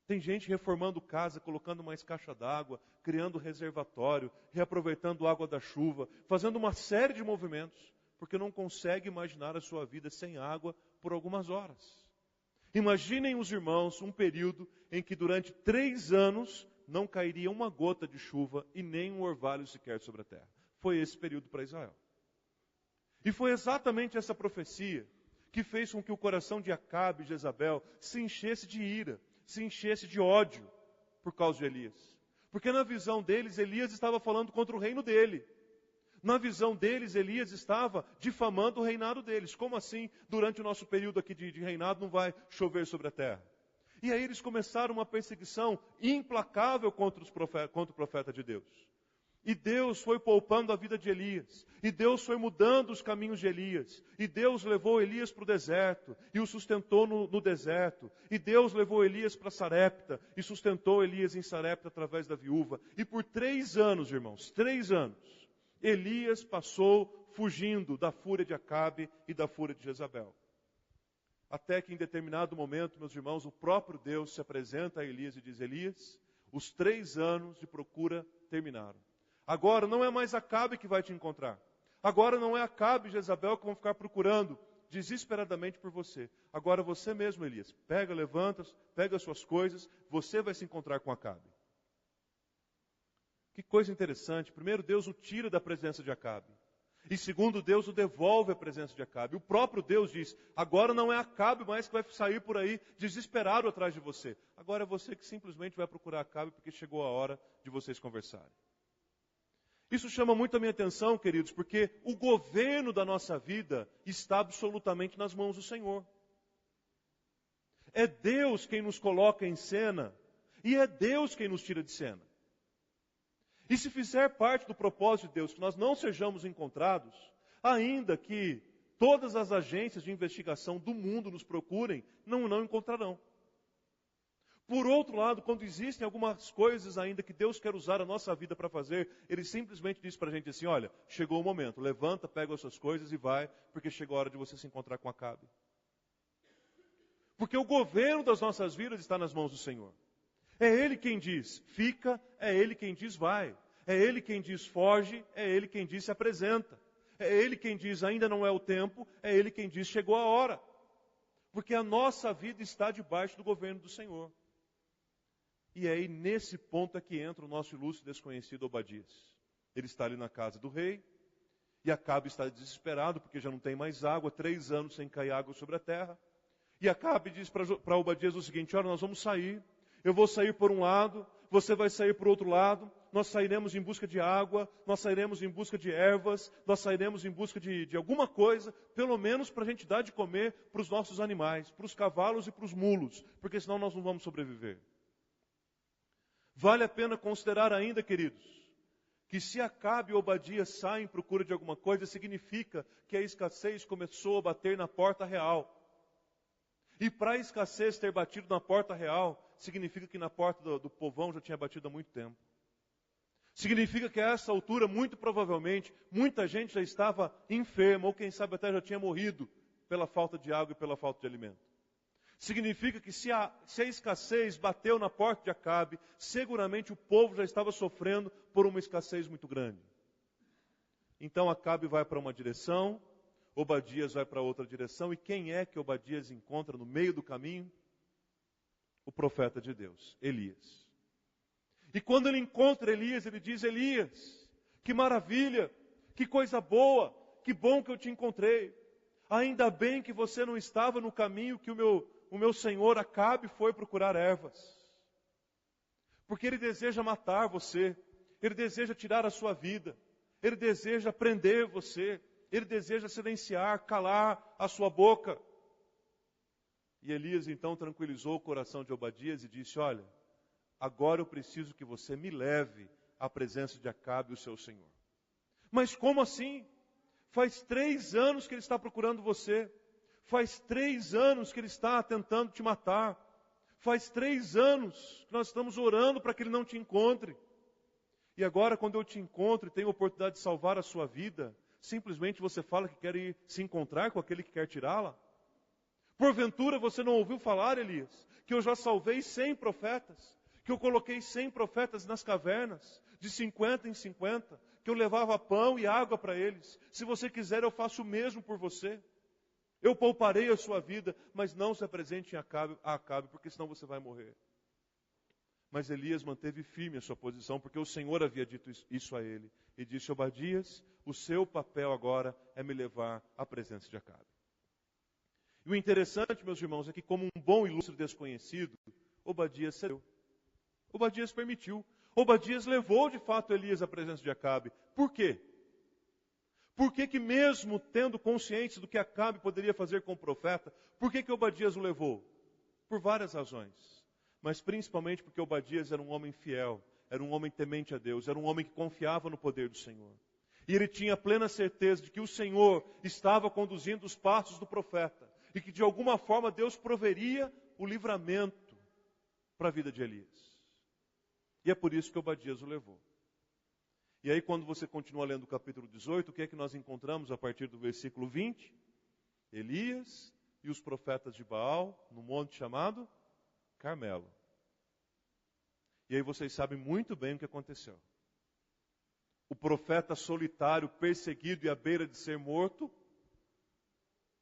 Tem gente reformando casa, colocando mais caixa d'água, criando reservatório, reaproveitando água da chuva, fazendo uma série de movimentos, porque não consegue imaginar a sua vida sem água por algumas horas. Imaginem os irmãos um período em que durante 3 anos não cairia uma gota de chuva e nem um orvalho sequer sobre a terra. Foi esse período para Israel. E foi exatamente essa profecia que fez com que o coração de Acabe e Jezabel se enchesse de ira, se enchesse de ódio por causa de Elias. Porque na visão deles, Elias estava falando contra o reino dele. Na visão deles, Elias estava difamando o reinado deles. Como assim, durante o nosso período aqui de reinado, não vai chover sobre a terra? E aí eles começaram uma perseguição implacável contra o profeta de Deus. E Deus foi poupando a vida de Elias. E Deus foi mudando os caminhos de Elias. E Deus levou Elias para o deserto. E o sustentou no deserto. E Deus levou Elias para Sarepta. E sustentou Elias em Sarepta através da viúva. E por 3 anos, irmãos, 3 anos, Elias passou fugindo da fúria de Acabe e da fúria de Jezabel. Até que em determinado momento, meus irmãos, o próprio Deus se apresenta a Elias e diz: Elias, os 3 anos de procura terminaram. Agora não é mais Acabe que vai te encontrar. Agora não é Acabe e Jezabel que vão ficar procurando desesperadamente por você. Agora você mesmo, Elias, levanta, pega as suas coisas, você vai se encontrar com Acabe. Que coisa interessante. Primeiro, Deus o tira da presença de Acabe. E segundo, Deus o devolve à presença de Acabe. O próprio Deus diz: agora não é Acabe mais que vai sair por aí desesperado atrás de você. Agora é você que simplesmente vai procurar Acabe porque chegou a hora de vocês conversarem. Isso chama muito a minha atenção, queridos, porque o governo da nossa vida está absolutamente nas mãos do Senhor. É Deus quem nos coloca em cena e é Deus quem nos tira de cena. E se fizer parte do propósito de Deus que nós não sejamos encontrados, ainda que todas as agências de investigação do mundo nos procurem, não encontrarão. Por outro lado, quando existem algumas coisas ainda que Deus quer usar a nossa vida para fazer, Ele simplesmente diz para a gente assim: olha, chegou o momento, levanta, pega as suas coisas e vai, porque chegou a hora de você se encontrar com Acabe. Porque o governo das nossas vidas está nas mãos do Senhor. É Ele quem diz fica, é Ele quem diz vai. É Ele quem diz foge, é Ele quem diz se apresenta. É Ele quem diz ainda não é o tempo, é Ele quem diz chegou a hora. Porque a nossa vida está debaixo do governo do Senhor. E aí nesse ponto é que entra o nosso ilustre desconhecido Obadias. Ele está ali na casa do rei, e Acabe está desesperado porque já não tem mais água, 3 anos sem cair água sobre a terra. E Acabe diz para Obadias o seguinte: olha, nós vamos sair. Eu vou sair por um lado, você vai sair por outro lado, nós sairemos em busca de água, nós sairemos em busca de ervas, nós sairemos em busca de alguma coisa, pelo menos para a gente dar de comer para os nossos animais, para os cavalos e para os mulos, porque senão nós não vamos sobreviver. Vale a pena considerar ainda, queridos, que se Acabe e Obadias saem em procura de alguma coisa, significa que a escassez começou a bater na porta real. E para a escassez ter batido na porta real, significa que na porta do povão já tinha batido há muito tempo. Significa que a essa altura, muito provavelmente, muita gente já estava enferma, ou quem sabe até já tinha morrido pela falta de água e pela falta de alimento. Significa que se a escassez bateu na porta de Acabe, seguramente o povo já estava sofrendo por uma escassez muito grande. Então Acabe vai para uma direção, Obadias vai para outra direção, e quem é que Obadias encontra no meio do caminho? O profeta de Deus, Elias. E quando ele encontra Elias, ele diz: Elias, que maravilha, Que coisa boa, que bom que eu te encontrei. Ainda bem que você não estava no caminho que o meu senhor Acabe foi procurar ervas. Porque ele deseja matar você, ele deseja tirar a sua vida, ele deseja prender você, ele deseja silenciar, calar a sua boca. E Elias então tranquilizou o coração de Obadias e disse: olha, agora eu preciso que você me leve à presença de Acabe, o seu senhor. Mas como assim? Faz 3 anos que ele está procurando você. Faz 3 anos que ele está tentando te matar. Faz 3 anos que nós estamos orando para que ele não te encontre. E agora, quando eu te encontro e tenho a oportunidade de salvar a sua vida, simplesmente você fala que quer ir se encontrar com aquele que quer tirá-la? Porventura você não ouviu falar, Elias, que eu já salvei 100 profetas? Que eu coloquei 100 profetas nas cavernas, de 50 em 50, que eu levava pão e água para eles. Se você quiser, eu faço o mesmo por você. Eu pouparei a sua vida, mas não se apresente a Acabe, porque senão você vai morrer. Mas Elias manteve firme a sua posição, porque o Senhor havia dito isso a ele. E disse: Obadias, o seu papel agora é me levar à presença de Acabe. E o interessante, meus irmãos, é que como um bom e ilustre desconhecido, Obadias cedeu. Obadias permitiu. Obadias levou de fato Elias à presença de Acabe. Por quê? Por que mesmo tendo consciência do que Acabe poderia fazer com o profeta, por que Obadias o levou? Por várias razões. Mas principalmente porque Obadias era um homem fiel, era um homem temente a Deus, era um homem que confiava no poder do Senhor. E ele tinha plena certeza de que o Senhor estava conduzindo os passos do profeta e que de alguma forma Deus proveria o livramento para a vida de Elias. E é por isso que Obadias o levou. E aí quando você continua lendo o capítulo 18, o que é que nós encontramos a partir do versículo 20? Elias e os profetas de Baal, no monte chamado Carmelo. E aí vocês sabem muito bem o que aconteceu. O profeta solitário, perseguido e à beira de ser morto,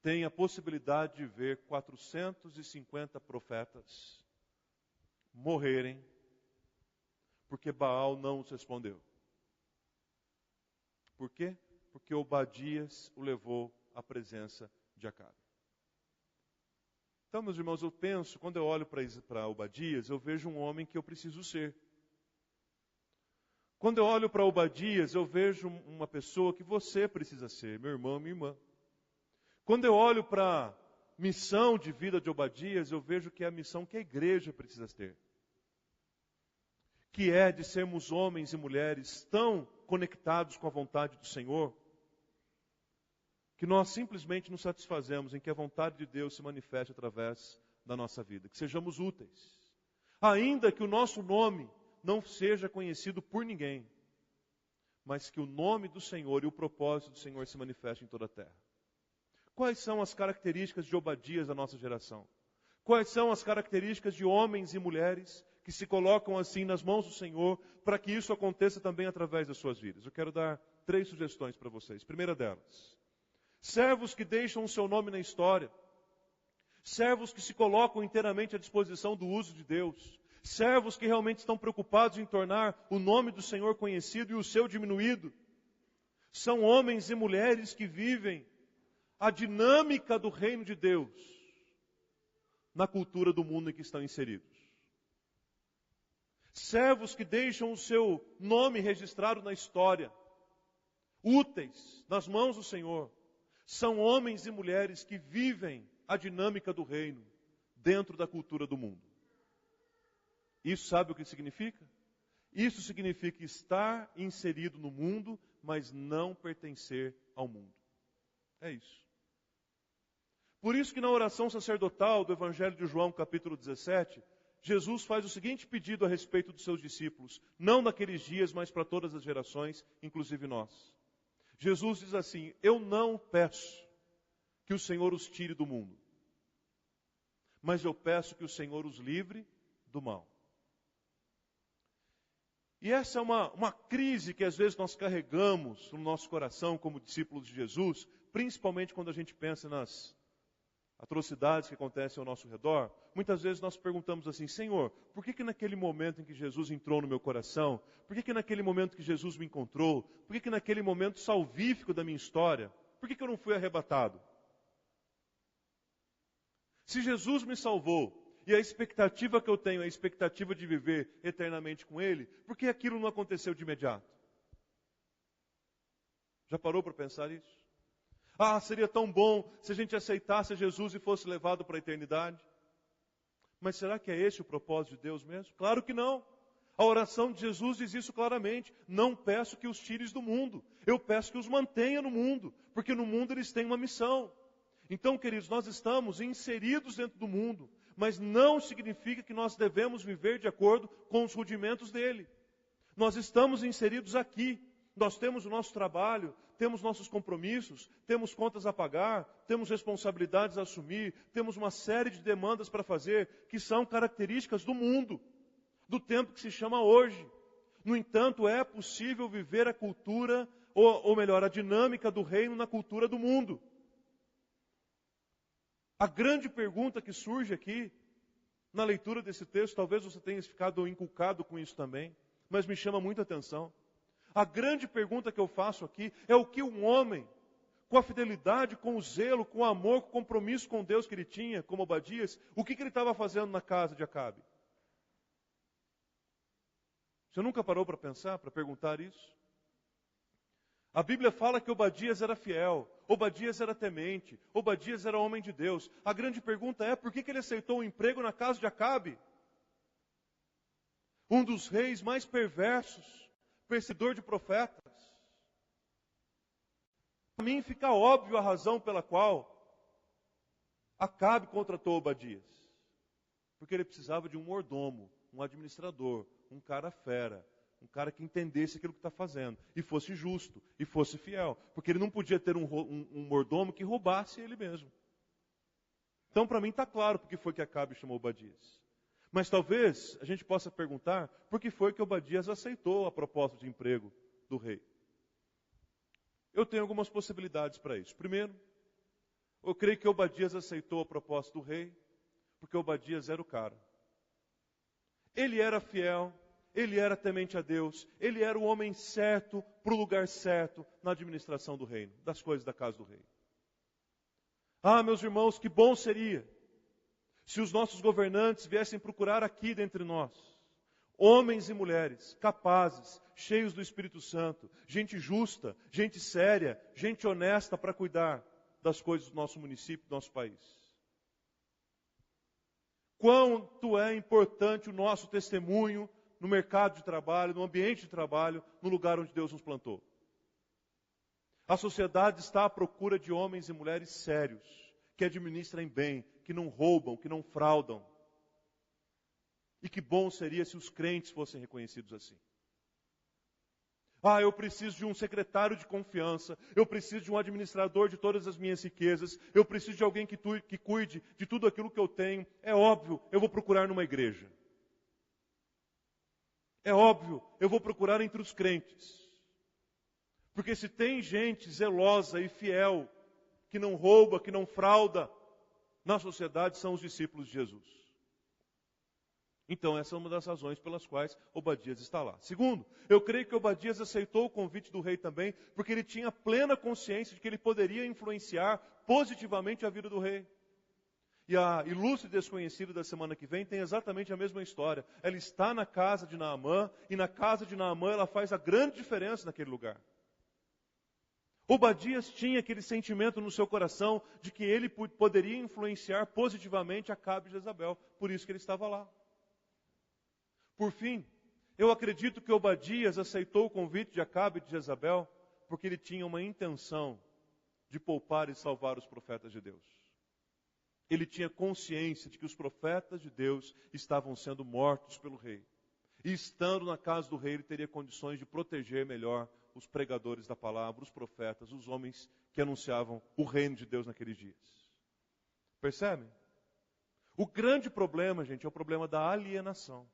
tem a possibilidade de ver 450 profetas morrerem, porque Baal não os respondeu. Por quê? Porque Obadias o levou à presença de Acabe. Então, meus irmãos, eu penso, quando eu olho para Obadias, eu vejo um homem que eu preciso ser. Quando eu olho para Obadias, eu vejo uma pessoa que você precisa ser, meu irmão, minha irmã. Quando eu olho para a missão de vida de Obadias, eu vejo que é a missão que a igreja precisa ter. Que é de sermos homens e mulheres tão conectados com a vontade do Senhor, que nós simplesmente nos satisfazemos em que a vontade de Deus se manifeste através da nossa vida. Que sejamos úteis. Ainda que o nosso nome não seja conhecido por ninguém, mas que o nome do Senhor e o propósito do Senhor se manifestem em toda a terra. Quais são as características de Obadias da nossa geração? Quais são as características de homens e mulheres que se colocam assim nas mãos do Senhor para que isso aconteça também através das suas vidas? Eu quero dar 3 sugestões para vocês. Primeira delas, servos que deixam o seu nome na história. Servos que se colocam inteiramente à disposição do uso de Deus. Servos que realmente estão preocupados em tornar o nome do Senhor conhecido e o seu diminuído. São homens e mulheres que vivem a dinâmica do reino de Deus na cultura do mundo em que estão inseridos. Servos que deixam o seu nome registrado na história, úteis nas mãos do Senhor, são homens e mulheres que vivem a dinâmica do reino dentro da cultura do mundo. Isso sabe o que significa? Isso significa estar inserido no mundo, mas não pertencer ao mundo. É isso. Por isso que na oração sacerdotal do Evangelho de João, capítulo 17, Jesus faz o seguinte pedido a respeito dos seus discípulos, não naqueles dias, mas para todas as gerações, inclusive nós. Jesus diz assim: eu não peço que o Senhor os tire do mundo, mas eu peço que o Senhor os livre do mal. E essa é uma crise que às vezes nós carregamos no nosso coração como discípulos de Jesus, principalmente quando a gente pensa nas atrocidades que acontecem ao nosso redor, muitas vezes nós perguntamos assim: Senhor, por que naquele momento em que Jesus entrou no meu coração, por que naquele momento que Jesus me encontrou, por que naquele momento salvífico da minha história, por que eu não fui arrebatado? Se Jesus me salvou, e a expectativa que eu tenho é a expectativa de viver eternamente com Ele, por que aquilo não aconteceu de imediato? Já parou para pensar isso? Ah, seria tão bom se a gente aceitasse Jesus e fosse levado para a eternidade. Mas será que é esse o propósito de Deus mesmo? Claro que não. A oração de Jesus diz isso claramente: não peço que os tires do mundo, eu peço que os mantenha no mundo, porque no mundo eles têm uma missão. Então, queridos, nós estamos inseridos dentro do mundo, mas não significa que nós devemos viver de acordo com os rudimentos dele. Nós estamos inseridos aqui, nós temos o nosso trabalho, temos nossos compromissos, temos contas a pagar, temos responsabilidades a assumir, temos uma série de demandas para fazer, que são características do mundo, do tempo que se chama hoje. No entanto, é possível viver a cultura, ou melhor, a dinâmica do reino na cultura do mundo. A grande pergunta que surge aqui, na leitura desse texto, talvez você tenha ficado inculcado com isso também, mas me chama muita atenção. A grande pergunta que eu faço aqui é o que um homem, com a fidelidade, com o zelo, com o amor, com o compromisso com Deus que ele tinha, como Obadias, o que ele estava fazendo na casa de Acabe? Você nunca parou para pensar, para perguntar isso? A Bíblia fala que Obadias era fiel, Obadias era temente, Obadias era homem de Deus. A grande pergunta é, por que ele aceitou um emprego na casa de Acabe? Um dos reis mais perversos, perseguidor de profetas. Para mim fica óbvio a razão pela qual Acabe contratou Obadias. Porque ele precisava de um mordomo, um administrador, um cara fera. Um cara que entendesse aquilo que está fazendo, e fosse justo, e fosse fiel. Porque ele não podia ter um mordomo que roubasse ele mesmo. Então, para mim, está claro porque foi que Acabe chamou Obadias. Mas talvez a gente possa perguntar por que foi que Obadias aceitou a proposta de emprego do rei. Eu tenho algumas possibilidades para isso. Primeiro, eu creio que Obadias aceitou a proposta do rei, porque Obadias era o cara. Ele era fiel. Ele era temente a Deus, ele era o homem certo, para o lugar certo, na administração do reino, das coisas da casa do rei. Ah, meus irmãos, que bom seria se os nossos governantes viessem procurar aqui dentre nós, homens e mulheres capazes, cheios do Espírito Santo, gente justa, gente séria, gente honesta para cuidar das coisas do nosso município, do nosso país. Quanto é importante o nosso testemunho no mercado de trabalho, no ambiente de trabalho, no lugar onde Deus nos plantou. A sociedade está à procura de homens e mulheres sérios, que administrem bem, que não roubam, que não fraudam. E que bom seria se os crentes fossem reconhecidos assim. Ah, eu preciso de um secretário de confiança, eu preciso de um administrador de todas as minhas riquezas, eu preciso de alguém que cuide de tudo aquilo que eu tenho. É óbvio, eu vou procurar numa igreja. É óbvio, eu vou procurar entre os crentes. Porque se tem gente zelosa e fiel, que não rouba, que não frauda, na sociedade são os discípulos de Jesus. Então essa é uma das razões pelas quais Obadias está lá. Segundo, eu creio que Obadias aceitou o convite do rei também, porque ele tinha plena consciência de que ele poderia influenciar positivamente a vida do rei. E a ilustre desconhecida da semana que vem tem exatamente a mesma história. Ela está na casa de Naamã, e na casa de Naamã ela faz a grande diferença naquele lugar. Obadias tinha aquele sentimento no seu coração de que ele poderia influenciar positivamente Acabe e Jezabel. Por isso que ele estava lá. Por fim, eu acredito que Obadias aceitou o convite de Acabe e de Jezabel porque ele tinha uma intenção de poupar e salvar os profetas de Deus. Ele tinha consciência de que os profetas de Deus estavam sendo mortos pelo rei. E estando na casa do rei, ele teria condições de proteger melhor os pregadores da palavra, os profetas, os homens que anunciavam o reino de Deus naqueles dias. Percebem? O grande problema, gente, é o problema da alienação.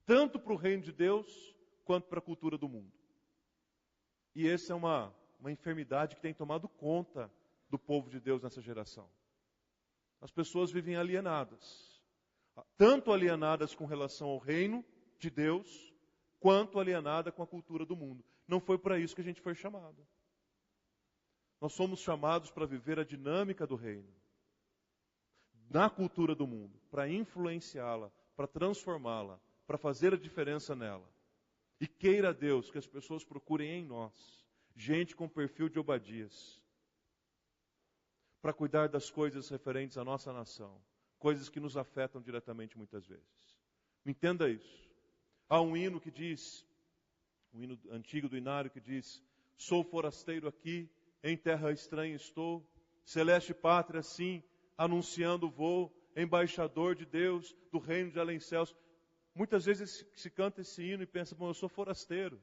Tanto para o reino de Deus, quanto para a cultura do mundo. E essa é uma enfermidade que tem tomado conta do povo de Deus nessa geração. As pessoas vivem alienadas. Tanto alienadas com relação ao reino de Deus, quanto alienada com a cultura do mundo. Não foi para isso que a gente foi chamado. Nós somos chamados para viver a dinâmica do reino, na cultura do mundo, para influenciá-la, para transformá-la, para fazer a diferença nela. E queira Deus que as pessoas procurem em nós gente com perfil de Obadias, para cuidar das coisas referentes à nossa nação, coisas que nos afetam diretamente muitas vezes. Entenda isso. Há um hino que diz, um hino antigo do Inário que diz: sou forasteiro aqui, em terra estranha estou, celeste pátria sim, anunciando vou, embaixador de Deus, do reino de além céus. Muitas vezes se canta esse hino e pensa: bom, eu sou forasteiro.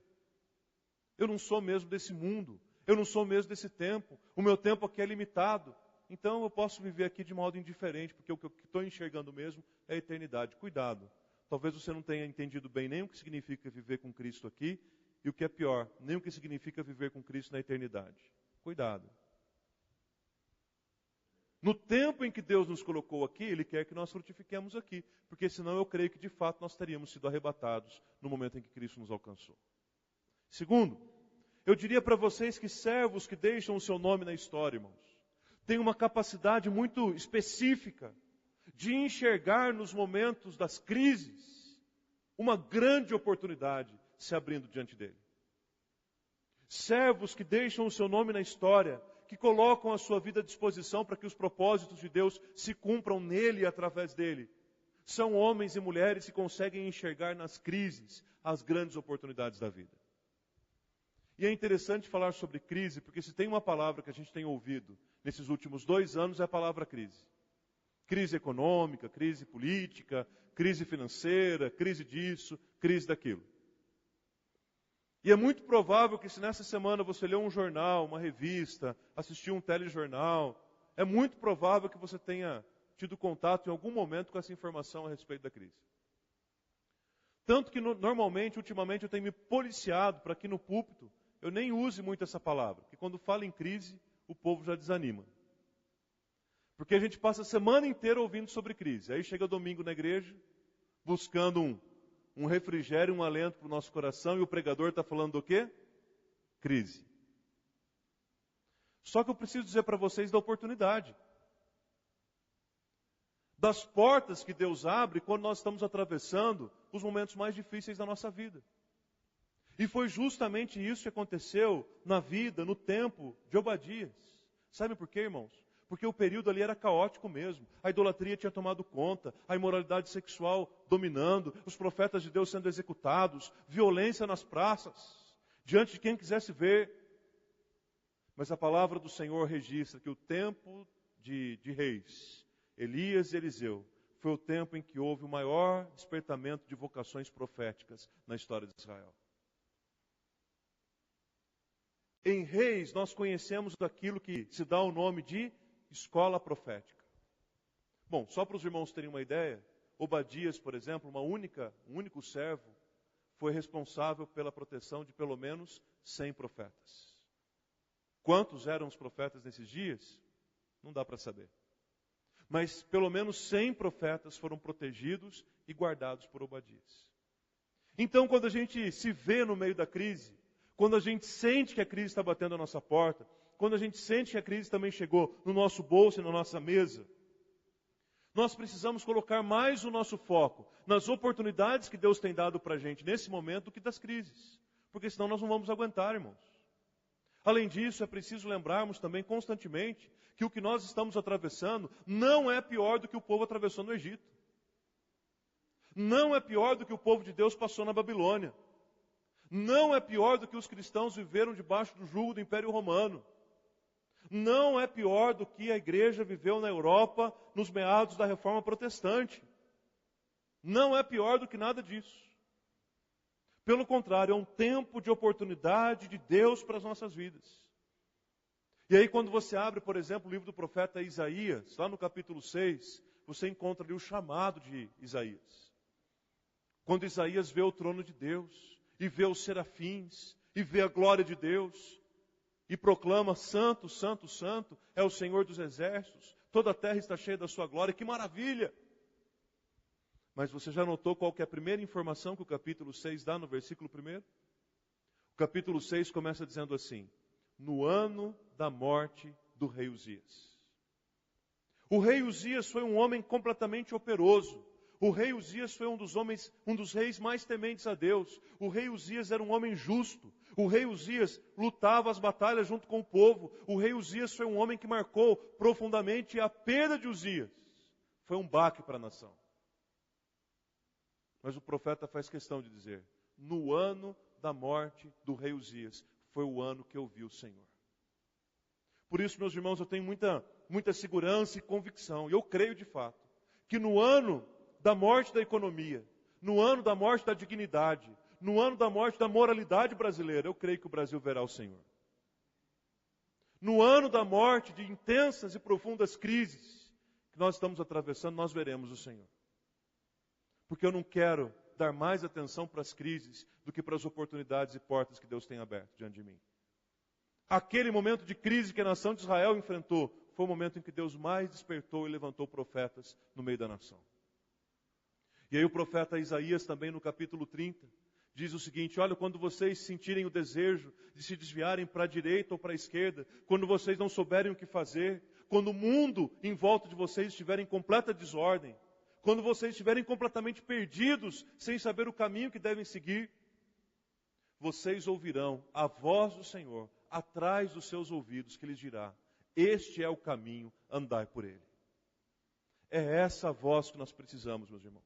Eu não sou mesmo desse mundo, eu não sou mesmo desse tempo, o meu tempo aqui é limitado. Então eu posso viver aqui de modo indiferente, porque o que eu estou enxergando mesmo é a eternidade. Cuidado, talvez você não tenha entendido bem nem o que significa viver com Cristo aqui, e o que é pior, nem o que significa viver com Cristo na eternidade. Cuidado. No tempo em que Deus nos colocou aqui, Ele quer que nós frutifiquemos aqui, porque senão eu creio que de fato nós teríamos sido arrebatados no momento em que Cristo nos alcançou. Segundo, eu diria para vocês que servos que deixam o seu nome na história, irmãos, têm uma capacidade muito específica de enxergar nos momentos das crises uma grande oportunidade se abrindo diante dele. Servos que deixam o seu nome na história, que colocam a sua vida à disposição para que os propósitos de Deus se cumpram nele e através dele. São homens e mulheres que conseguem enxergar nas crises as grandes oportunidades da vida. E é interessante falar sobre crise, porque se tem uma palavra que a gente tem ouvido nesses últimos 2 anos, é a palavra crise. Crise econômica, crise política, crise financeira, crise disso, crise daquilo. E é muito provável que se nessa semana você leu um jornal, uma revista, assistiu um telejornal, é muito provável que você tenha tido contato em algum momento com essa informação a respeito da crise. Tanto que normalmente, ultimamente, eu tenho me policiado para que no púlpito eu nem use muito essa palavra, porque quando fala em crise, o povo já desanima. Porque a gente passa a semana inteira ouvindo sobre crise. Aí chega domingo na igreja, buscando um refrigério, um alento para o nosso coração, e o pregador está falando do quê? Crise. Só que eu preciso dizer para vocês da oportunidade. Das portas que Deus abre quando nós estamos atravessando os momentos mais difíceis da nossa vida. E foi justamente isso que aconteceu na vida, no tempo de Obadias. Sabe por quê, irmãos? Porque o período ali era caótico mesmo. A idolatria tinha tomado conta, a imoralidade sexual dominando, os profetas de Deus sendo executados, violência nas praças, diante de quem quisesse ver. Mas a palavra do Senhor registra que o tempo de reis, Elias e Eliseu, foi o tempo em que houve o maior despertamento de vocações proféticas na história de Israel. Em Reis, nós conhecemos aquilo que se dá o nome de escola profética. Bom, só para os irmãos terem uma ideia, Obadias, por exemplo, um único servo, foi responsável pela proteção de pelo menos 100 profetas. Quantos eram os profetas nesses dias? Não dá para saber. Mas pelo menos 100 profetas foram protegidos e guardados por Obadias. Então, quando a gente se vê no meio da crise, quando a gente sente que a crise está batendo a nossa porta, quando a gente sente que a crise também chegou no nosso bolso e na nossa mesa, nós precisamos colocar mais o nosso foco nas oportunidades que Deus tem dado para a gente nesse momento do que das crises. Porque senão nós não vamos aguentar, irmãos. Além disso, é preciso lembrarmos também constantemente que o que nós estamos atravessando não é pior do que o povo atravessou no Egito. Não é pior do que o povo de Deus passou na Babilônia. Não é pior do que os cristãos viveram debaixo do jugo do Império Romano. Não é pior do que a igreja viveu na Europa nos meados da Reforma Protestante. Não é pior do que nada disso. Pelo contrário, é um tempo de oportunidade de Deus para as nossas vidas. E aí quando você abre, por exemplo, o livro do profeta Isaías, lá no capítulo 6, você encontra ali o chamado de Isaías. Quando Isaías vê o trono de Deus, e vê os serafins, e vê a glória de Deus, e proclama: Santo, Santo, Santo é o Senhor dos exércitos, toda a terra está cheia da sua glória, que maravilha! Mas você já notou qual que é a primeira informação que o capítulo 6 dá no versículo 1? O capítulo 6 começa dizendo assim: no ano da morte do rei Uzias. O rei Uzias foi um homem completamente operoso. O rei Uzias foi um dos reis mais tementes a Deus. O rei Uzias era um homem justo. O rei Uzias lutava as batalhas junto com o povo. O rei Uzias foi um homem que marcou profundamente a perda de Uzias. Foi um baque para a nação. Mas o profeta faz questão de dizer: no ano da morte do rei Uzias, foi o ano que eu vi o Senhor. Por isso, meus irmãos, eu tenho muita segurança e convicção. E eu creio de fato que no ano da morte da economia, no ano da morte da dignidade, no ano da morte da moralidade brasileira, eu creio que o Brasil verá o Senhor. No ano da morte de intensas e profundas crises que nós estamos atravessando, nós veremos o Senhor. Porque eu não quero dar mais atenção para as crises do que para as oportunidades e portas que Deus tem aberto diante de mim. Aquele momento de crise que a nação de Israel enfrentou foi o momento em que Deus mais despertou e levantou profetas no meio da nação. E aí o profeta Isaías também no capítulo 30 diz o seguinte: olha, quando vocês sentirem o desejo de se desviarem para a direita ou para a esquerda, quando vocês não souberem o que fazer, quando o mundo em volta de vocês estiver em completa desordem, quando vocês estiverem completamente perdidos, sem saber o caminho que devem seguir, vocês ouvirão a voz do Senhor atrás dos seus ouvidos, que lhes dirá: este é o caminho, andai por ele. É essa voz que nós precisamos, meus irmãos.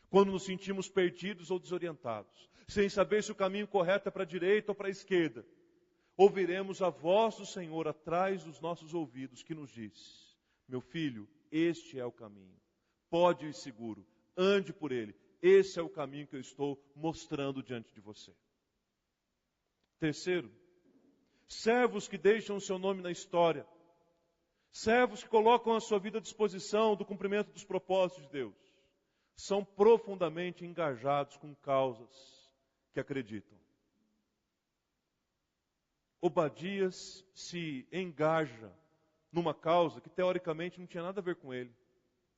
Quando nos sentimos perdidos ou desorientados, sem saber se o caminho correto é para a direita ou para a esquerda, ouviremos a voz do Senhor atrás dos nossos ouvidos, que nos diz: meu filho, este é o caminho. Pode ir seguro, ande por ele. Esse é o caminho que eu estou mostrando diante de você. Terceiro, servos que deixam o seu nome na história. Servos que colocam a sua vida à disposição do cumprimento dos propósitos de Deus. São profundamente engajados com causas que acreditam. Obadias se engaja numa causa que teoricamente não tinha nada a ver com ele.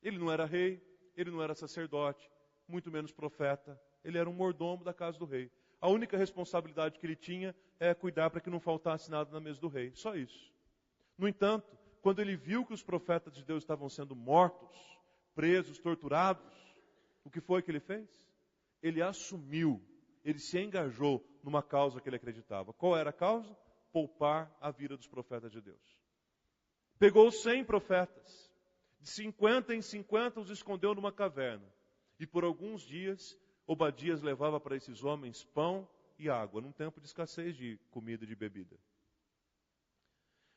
Ele não era rei, ele não era sacerdote, muito menos profeta. Ele era um mordomo da casa do rei. A única responsabilidade que ele tinha é cuidar para que não faltasse nada na mesa do rei. Só isso. No entanto, quando ele viu que os profetas de Deus estavam sendo mortos, presos, torturados, o que foi que ele fez? Ele assumiu, ele se engajou numa causa que ele acreditava. Qual era a causa? Poupar a vida dos profetas de Deus. Pegou 100 profetas, de 50 em 50 os escondeu numa caverna. E por alguns dias, Obadias levava para esses homens pão e água, num tempo de escassez de comida e de bebida.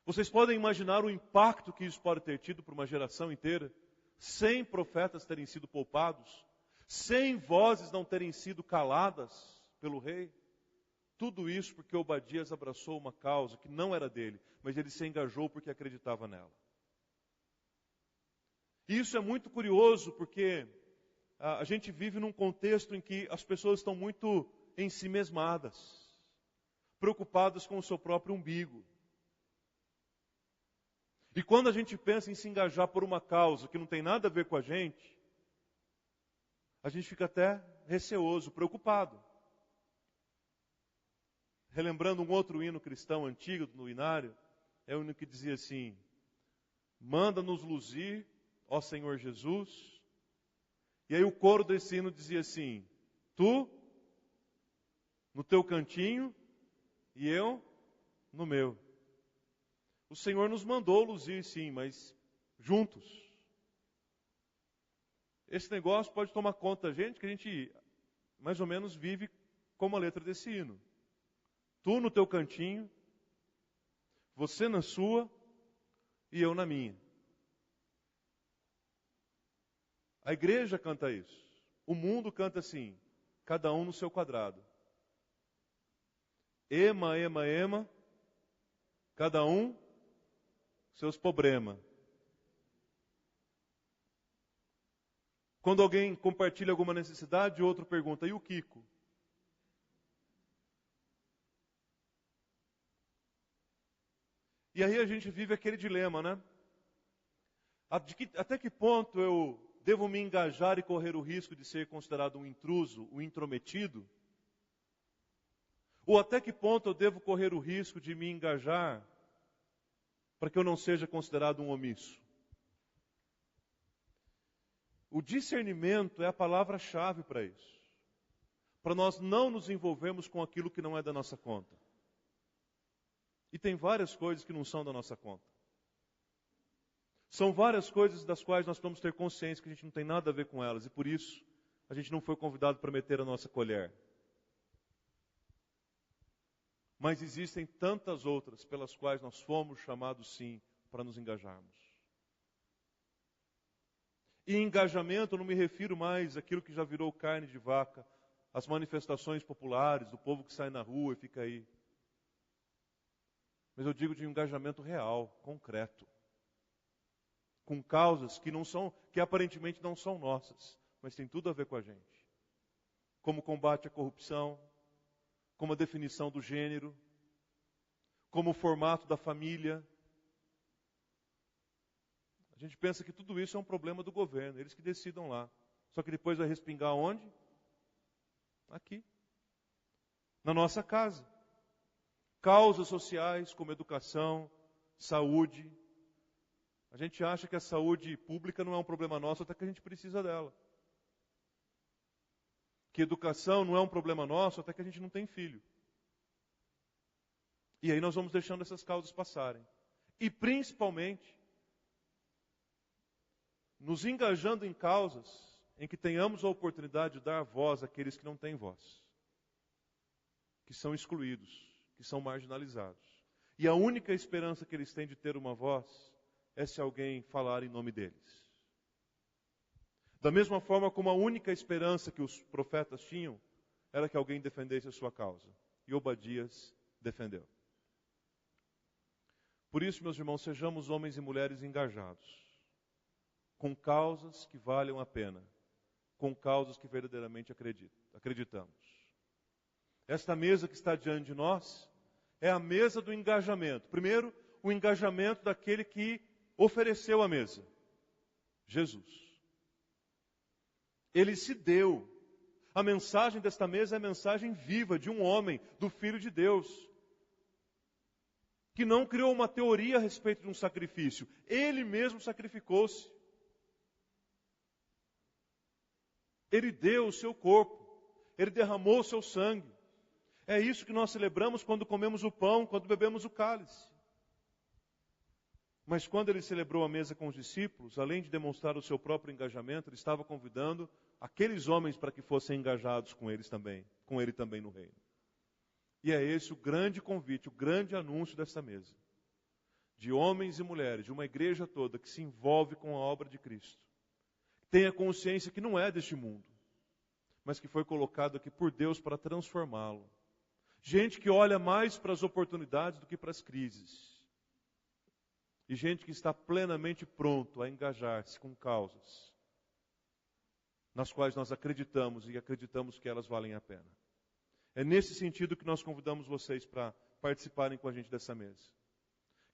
Vocês podem imaginar o impacto que isso pode ter tido para uma geração inteira? 100 profetas terem sido poupados, 100 vozes não terem sido caladas pelo rei. Tudo isso porque Obadias abraçou uma causa que não era dele, mas ele se engajou porque acreditava nela. E isso é muito curioso porque a gente vive num contexto em que as pessoas estão muito ensimesmadas, preocupadas com o seu próprio umbigo. E quando a gente pensa em se engajar por uma causa que não tem nada a ver com a gente fica até receoso, preocupado. Relembrando um outro hino cristão antigo do Inário, é o hino que dizia assim: manda-nos luzir, ó Senhor Jesus. E aí o coro desse hino dizia assim: tu no teu cantinho e eu no meu. O Senhor nos mandou luzir, sim, mas juntos. Esse negócio pode tomar conta da gente, que a gente mais ou menos vive como a letra desse hino. Tu no teu cantinho, você na sua e eu na minha. A igreja canta isso. O mundo canta assim, cada um no seu quadrado. Ema, ema, ema, cada um seus problemas. Quando alguém compartilha alguma necessidade, o outro pergunta: e o Kiko? E aí a gente vive aquele dilema, né? Até que ponto eu devo me engajar e correr o risco de ser considerado um intruso, um intrometido? Ou até que ponto eu devo correr o risco de me engajar para que eu não seja considerado um omisso? O discernimento é a palavra-chave para isso. Para nós não nos envolvermos com aquilo que não é da nossa conta. E tem várias coisas que não são da nossa conta. São várias coisas das quais nós vamos ter consciência que a gente não tem nada a ver com elas. E por isso, a gente não foi convidado para meter a nossa colher. Mas existem tantas outras pelas quais nós fomos chamados sim para nos engajarmos. E engajamento eu não me refiro mais àquilo que já virou carne de vaca, as manifestações populares, do povo que sai na rua e fica aí. Mas eu digo de engajamento real, concreto. Com causas que aparentemente não são nossas, mas tem tudo a ver com a gente. Como combate à corrupção, como a definição do gênero, como o formato da família. A gente pensa que tudo isso é um problema do governo, eles que decidam lá. Só que depois vai respingar onde? Aqui. Na nossa casa. Causas sociais como educação, saúde. A gente acha que a saúde pública não é um problema nosso, até que a gente precisa dela. Que educação não é um problema nosso, até que a gente não tem filho. E aí nós vamos deixando essas causas passarem. E principalmente, nos engajando em causas em que tenhamos a oportunidade de dar voz àqueles que não têm voz. Que são excluídos, que são marginalizados. E a única esperança que eles têm de ter uma voz é se alguém falar em nome deles. Da mesma forma como a única esperança que os profetas tinham era que alguém defendesse a sua causa. E Obadias defendeu. Por isso, meus irmãos, sejamos homens e mulheres engajados, com causas que valham a pena, com causas que verdadeiramente acreditamos. Esta mesa que está diante de nós é a mesa do engajamento. Primeiro, o engajamento daquele que ofereceu a mesa, Jesus. Ele se deu. A mensagem desta mesa é a mensagem viva de um homem, do Filho de Deus, que não criou uma teoria a respeito de um sacrifício. Ele mesmo sacrificou-se. Ele deu o seu corpo. Ele derramou o seu sangue. É isso que nós celebramos quando comemos o pão, quando bebemos o cálice. Mas quando ele celebrou a mesa com os discípulos, além de demonstrar o seu próprio engajamento, ele estava convidando aqueles homens para que fossem engajados com ele também no reino. E é esse o grande convite, o grande anúncio desta mesa. De homens e mulheres, de uma igreja toda que se envolve com a obra de Cristo. Tenha consciência que não é deste mundo, mas que foi colocado aqui por Deus para transformá-lo. Gente que olha mais para as oportunidades do que para as crises. E gente que está plenamente pronto a engajar-se com causas nas quais nós acreditamos e acreditamos que elas valem a pena. É nesse sentido que nós convidamos vocês para participarem com a gente dessa mesa.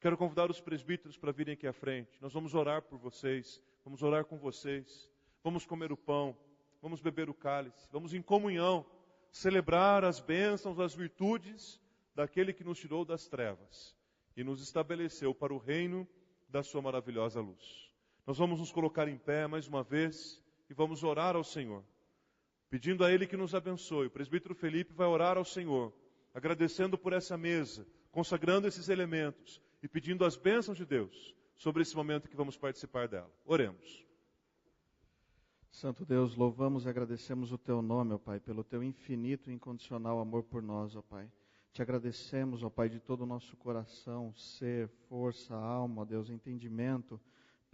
Quero convidar os presbíteros para virem aqui à frente. Nós vamos orar por vocês, vamos orar com vocês, vamos comer o pão, vamos beber o cálice, vamos em comunhão celebrar as bênçãos, as virtudes daquele que nos tirou das trevas e nos estabeleceu para o reino da sua maravilhosa luz. Nós vamos nos colocar em pé mais uma vez e vamos orar ao Senhor, pedindo a Ele que nos abençoe. O presbítero Felipe vai orar ao Senhor, agradecendo por essa mesa, consagrando esses elementos e pedindo as bênçãos de Deus sobre esse momento que vamos participar dela. Oremos.
Santo Deus, louvamos e agradecemos o Teu nome, ó Pai, pelo Teu infinito e incondicional amor por nós, ó Pai. Te agradecemos, ó Pai, de todo o nosso coração, ser, força, alma, ó Deus, entendimento,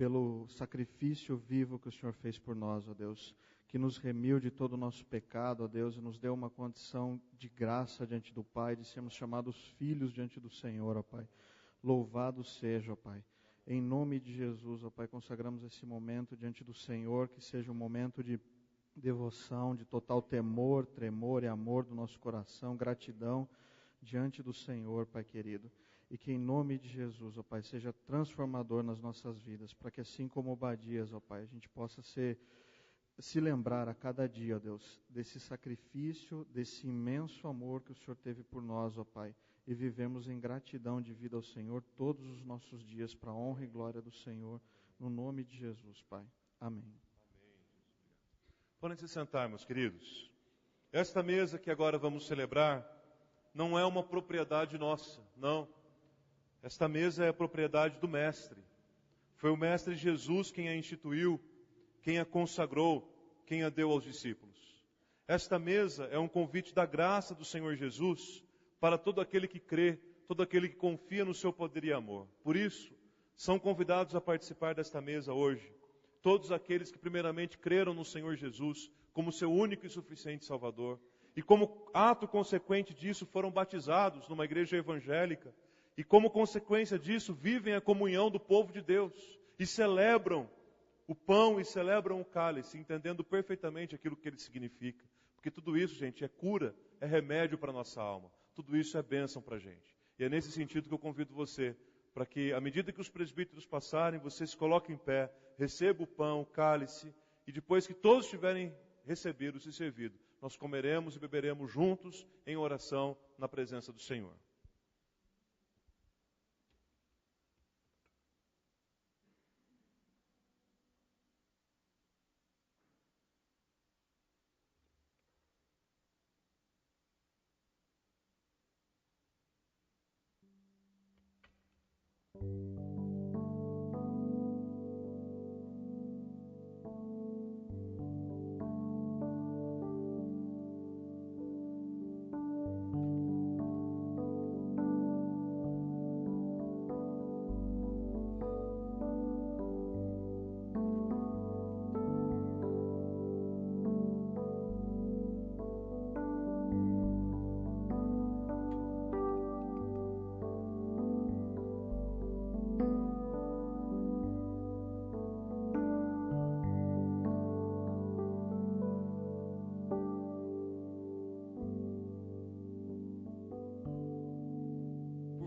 pelo sacrifício vivo que o Senhor fez por nós, ó Deus, que nos remiu de todo o nosso pecado, ó Deus, e nos deu uma condição de graça diante do Pai, de sermos chamados filhos diante do Senhor, ó Pai. Louvado seja, ó Pai. Em nome de Jesus, ó Pai, consagramos esse momento diante do Senhor, que seja um momento de devoção, de total temor, tremor e amor do nosso coração, gratidão diante do Senhor, Pai querido. e que em nome de Jesus, ó Pai, seja transformador nas nossas vidas, para que assim como Obadias, ó Pai, a gente possa se lembrar a cada dia, ó Deus, desse sacrifício, desse imenso amor que o Senhor teve por nós, ó Pai, e vivemos em gratidão de vida ao Senhor todos os nossos dias, para a honra e glória do Senhor, no nome de Jesus, Pai. Amém.
Podem se sentar, meus queridos. Esta mesa que agora vamos celebrar não é uma propriedade nossa, não. Esta mesa é a propriedade do Mestre. Foi o Mestre Jesus quem a instituiu, quem a consagrou, quem a deu aos discípulos. Esta mesa é um convite da graça do Senhor Jesus para todo aquele que crê, todo aquele que confia no seu poder e amor. Por isso, são convidados a participar desta mesa hoje todos aqueles que primeiramente creram no Senhor Jesus como seu único e suficiente Salvador, e como ato consequente disso foram batizados numa igreja evangélica, e como consequência disso vivem a comunhão do povo de Deus, e celebram o pão e celebram o cálice, entendendo perfeitamente aquilo que ele significa. Porque tudo isso, gente, é cura, é remédio para a nossa alma. Tudo isso é bênção para a gente. E é nesse sentido que eu convido você, para que, à medida que os presbíteros passarem, você se coloque em pé, receba o pão, o cálice, e depois que todos tiverem recebido e servido, nós comeremos e beberemos juntos em oração na presença do Senhor.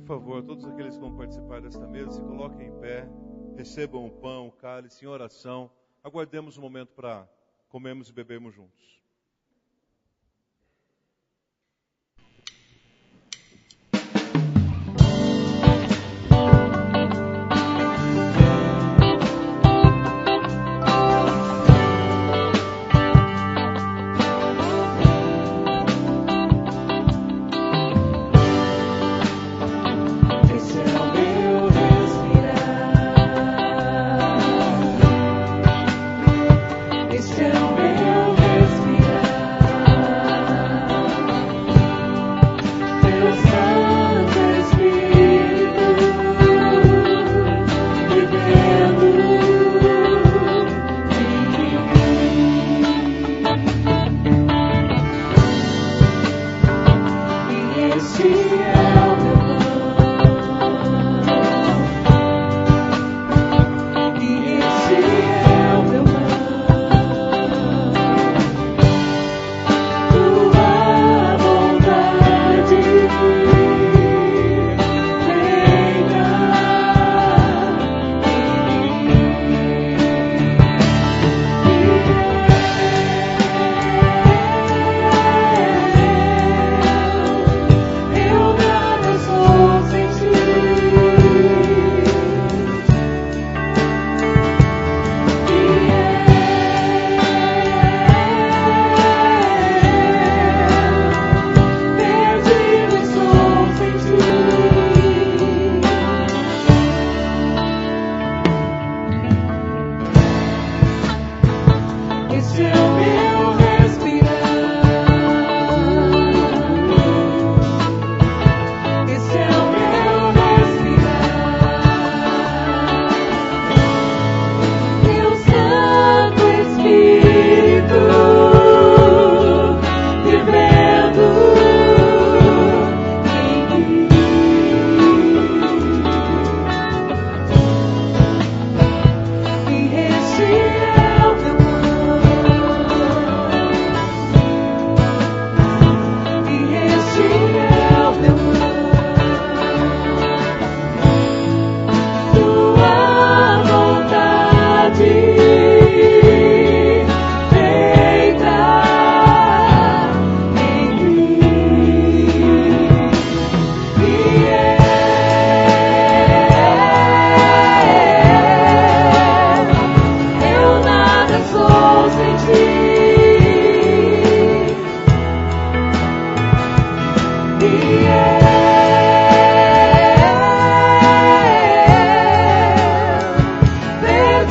Por favor, todos aqueles que vão participar desta mesa, se coloquem em pé, recebam o pão, o cálice em oração. Aguardemos um momento para comermos e bebermos juntos.
Esse é o meu respirar.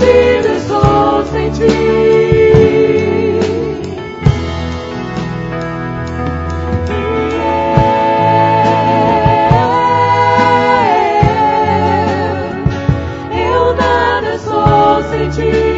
perdido estou sem ti. Eu nada sou sem ti.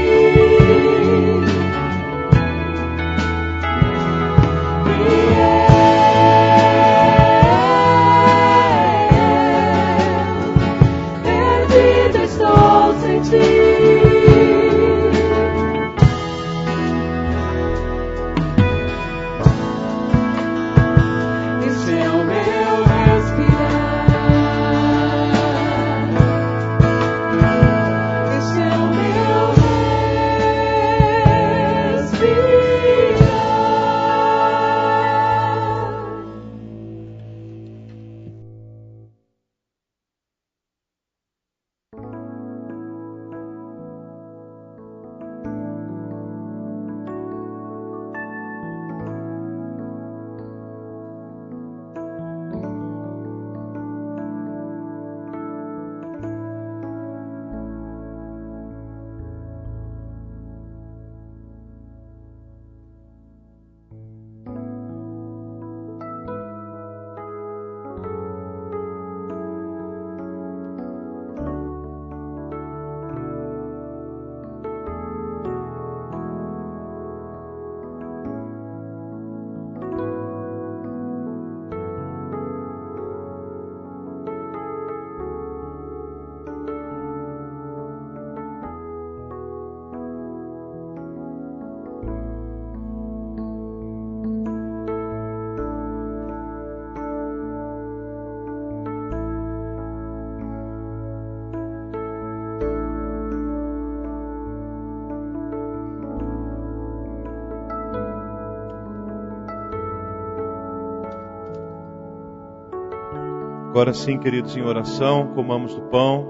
Agora sim, queridos, em oração, comamos do pão,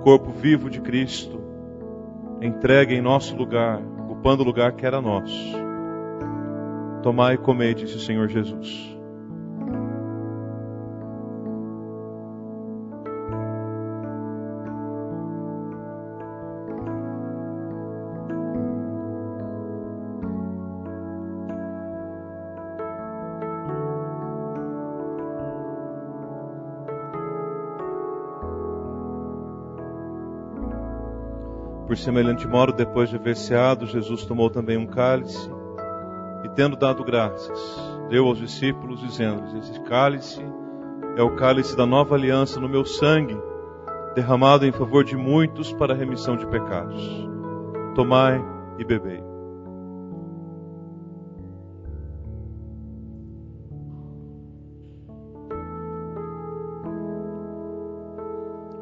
corpo vivo de Cristo, entregue em nosso lugar, ocupando o lugar que era nosso. Tomai e comei, disse o Senhor Jesus. Por semelhante modo, depois de haver ceado, Jesus tomou também um cálice e, tendo dado graças, deu aos discípulos, dizendo-lhes: esse cálice é o cálice da nova aliança no meu sangue, derramado em favor de muitos para a remissão de pecados. Tomai e bebei.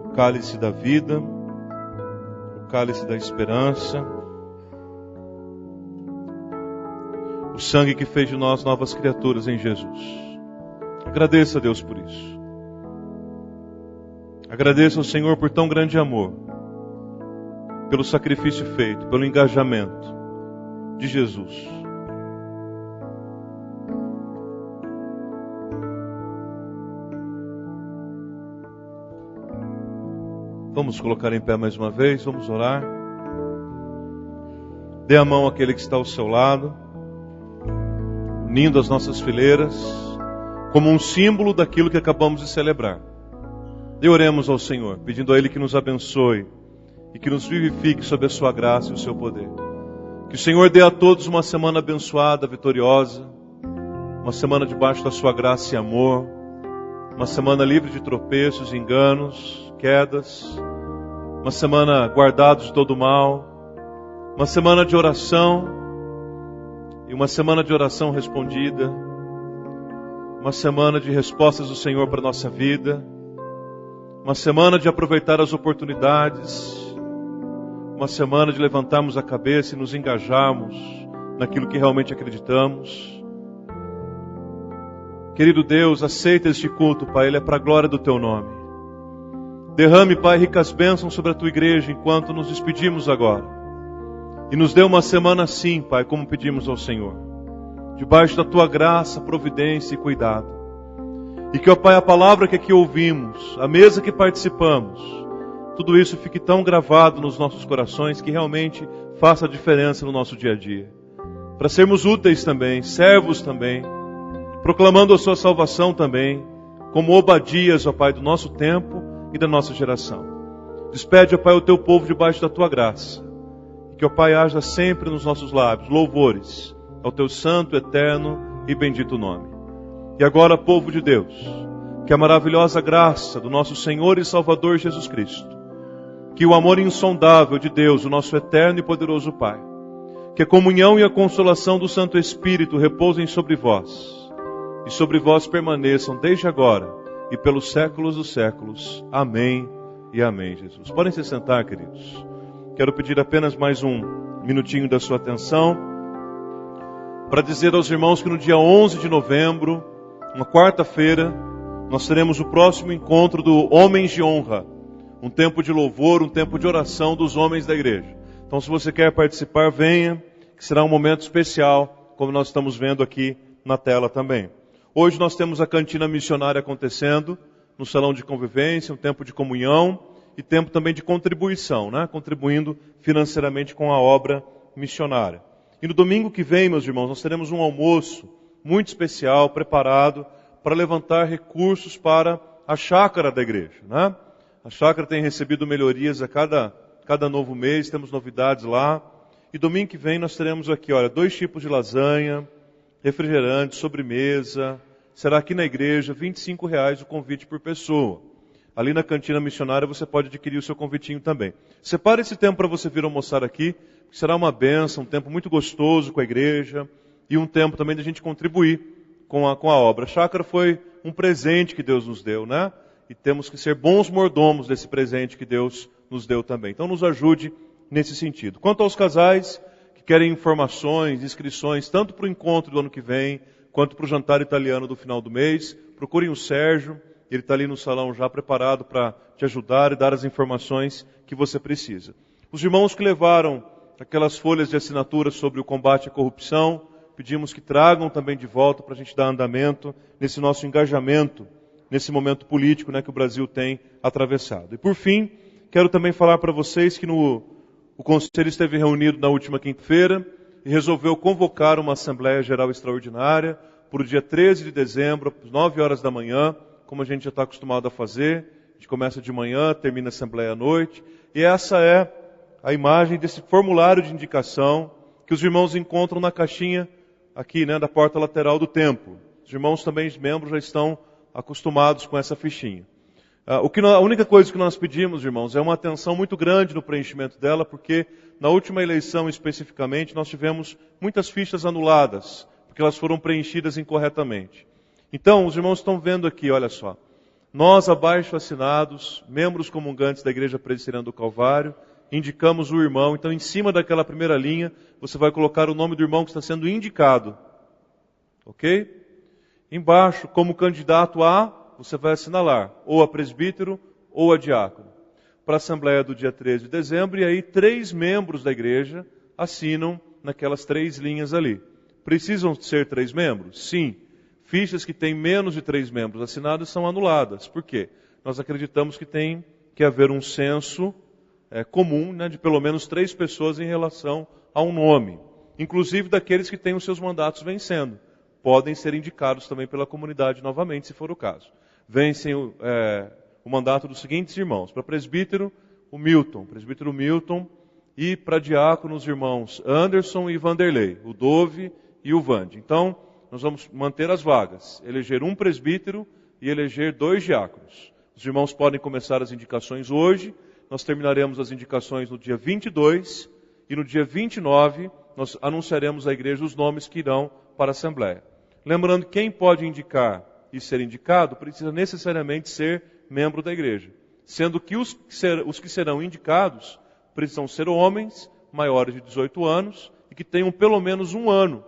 O cálice da vida, o cálice da esperança, o sangue que fez de nós novas criaturas em Jesus. Agradeça a Deus por isso. Agradeça ao Senhor por tão grande amor, pelo sacrifício feito, pelo engajamento de Jesus. Vamos colocar em pé mais uma vez, vamos orar. Dê a mão àquele que está ao seu lado, unindo as nossas fileiras, como um símbolo daquilo que acabamos de celebrar. E oremos ao Senhor, pedindo a Ele que nos abençoe e que nos vivifique sob a sua graça e o seu poder. Que o Senhor dê a todos uma semana abençoada, vitoriosa, uma semana debaixo da sua graça e amor, uma semana livre de tropeços, enganos, quedas, uma semana guardada de todo mal, uma semana de oração e uma semana de oração respondida, uma semana de respostas do Senhor para a nossa vida, uma semana de aproveitar as oportunidades, uma semana de levantarmos a cabeça e nos engajarmos naquilo que realmente acreditamos. Querido Deus, aceita este culto, Pai, ele é para a glória do Teu nome. Derrame, Pai, ricas bênçãos sobre a Tua igreja enquanto nos despedimos agora. E nos dê uma semana assim, Pai, como pedimos ao Senhor, debaixo da Tua graça, providência e cuidado. E que, ó Pai, a palavra que aqui ouvimos, a mesa que participamos, tudo isso fique tão gravado nos nossos corações que realmente faça a diferença no nosso dia a dia. Para sermos úteis também, servos também, proclamando a sua salvação também, como Obadias, ó Pai, do nosso tempo e da nossa geração. Despede, ó Pai, o teu povo debaixo da tua graça. E que, ó Pai, haja sempre nos nossos lábios louvores ao teu santo, eterno e bendito nome. E agora, povo de Deus, que a maravilhosa graça do nosso Senhor e Salvador Jesus Cristo, que o amor insondável de Deus, o nosso eterno e poderoso Pai, que a comunhão e a consolação do Santo Espírito repousem sobre vós, e sobre vós permaneçam desde agora e pelos séculos dos séculos. Amém e amém, Jesus. Podem se sentar, queridos. Quero pedir apenas mais um minutinho da sua atenção para dizer aos irmãos que no dia 11 de novembro, uma quarta-feira, nós teremos o próximo encontro do Homens de Honra, um tempo de louvor, um tempo de oração dos homens da igreja. Então, se você quer participar, venha, que será um momento especial, como nós estamos vendo aqui na tela também. Hoje nós temos a cantina missionária acontecendo no salão de convivência, um tempo de comunhão e tempo também de contribuição, né? Contribuindo financeiramente com a obra missionária. E no domingo que vem, meus irmãos, nós teremos um almoço muito especial, preparado para levantar recursos para a chácara da igreja, né? A chácara tem recebido melhorias a cada novo mês, temos novidades lá. E domingo que vem nós teremos aqui, olha, 2 tipos de lasanha, refrigerante, sobremesa. Será aqui na igreja, R$25 o convite por pessoa. Ali na cantina missionária você pode adquirir o seu convitinho também. Separe esse tempo para você vir almoçar aqui, que será uma bênção, um tempo muito gostoso com a igreja e um tempo também de a gente contribuir com a obra. A chácara foi um presente que Deus nos deu, né? E temos que ser bons mordomos desse presente que Deus nos deu também. Então nos ajude nesse sentido. Quanto aos casais que querem informações, inscrições, tanto para o encontro do ano que vem, quanto para o jantar italiano do final do mês, procurem o Sérgio, ele está ali no salão já preparado para te ajudar e dar as informações que você precisa. Os irmãos que levaram aquelas folhas de assinatura sobre o combate à corrupção, pedimos que tragam também de volta para a gente dar andamento nesse nosso engajamento, nesse momento político, né, que o Brasil tem atravessado. E por fim, quero também falar para vocês que o Conselho esteve reunido na última quinta-feira e resolveu convocar uma Assembleia Geral Extraordinária para o dia 13 de dezembro, às 9 horas da manhã, como a gente já está acostumado a fazer. A gente começa de manhã, termina a Assembleia à noite. E essa é a imagem desse formulário de indicação que os irmãos encontram na caixinha aqui, né, da porta lateral do templo. Os irmãos também, os membros, já estão acostumados com essa fichinha. A única coisa que nós pedimos, irmãos, é uma atenção muito grande no preenchimento dela, porque na última eleição especificamente nós tivemos muitas fichas anuladas, porque elas foram preenchidas incorretamente. Então, os irmãos estão vendo aqui, olha só, nós abaixo assinados, membros comungantes da Igreja Presbiteriana do Calvário, indicamos o irmão. Então, em cima daquela primeira linha, você vai colocar o nome do irmão que está sendo indicado. Ok? Embaixo, como candidato a, você vai assinalar ou a presbítero ou a diácono. Para a Assembleia do dia 13 de dezembro, e aí 3 membros da igreja assinam naquelas 3 linhas ali. Precisam ser 3 membros? Sim. Fichas que têm menos de 3 membros assinados são anuladas. Por quê? Nós acreditamos que tem que haver um censo comum, né, de pelo menos 3 pessoas em relação a um nome. Inclusive daqueles que têm os seus mandatos vencendo. Podem ser indicados também pela comunidade novamente, se for o caso. Vencem o mandato dos seguintes irmãos. Para presbítero, o presbítero Milton, e para diácono, os irmãos Anderson e Vanderlei, o Dove e o Vande. Então, nós vamos manter as vagas, eleger um presbítero e eleger 2 diáconos. Os irmãos podem começar as indicações hoje, nós terminaremos as indicações no dia 22, e no dia 29, nós anunciaremos à igreja os nomes que irão para a Assembleia. Lembrando que quem pode indicar e ser indicado precisa necessariamente ser membro da igreja. Sendo que os que serão indicados precisam ser homens maiores de 18 anos e que tenham pelo menos 1 ano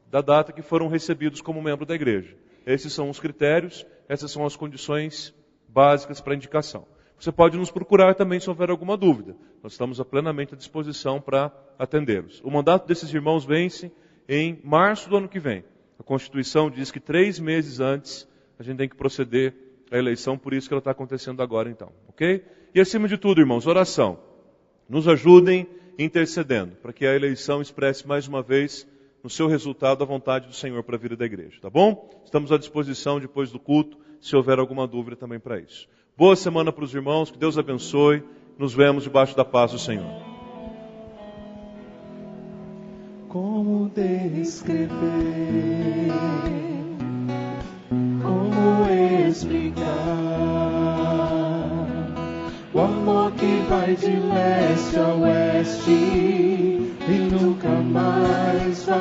da data que foram recebidos como membro da igreja. Esses são os critérios, essas são as condições básicas para a indicação. Você pode nos procurar também se houver alguma dúvida. Nós estamos plenamente à disposição para atendê-los. O mandato desses irmãos vence em março do ano que vem. A Constituição diz que 3 meses antes a gente tem que proceder à eleição, por isso que ela está acontecendo agora então, ok? E acima de tudo, irmãos, oração. Nos ajudem intercedendo, para que a eleição expresse mais uma vez no seu resultado a vontade do Senhor para a vida da igreja, tá bom? Estamos à disposição depois do culto, se houver alguma dúvida também para isso. Boa semana para os irmãos, que Deus abençoe. Nos vemos debaixo da paz do Senhor.
Como descrever, como explicar o amor que vai de leste a oeste e nunca mais vai.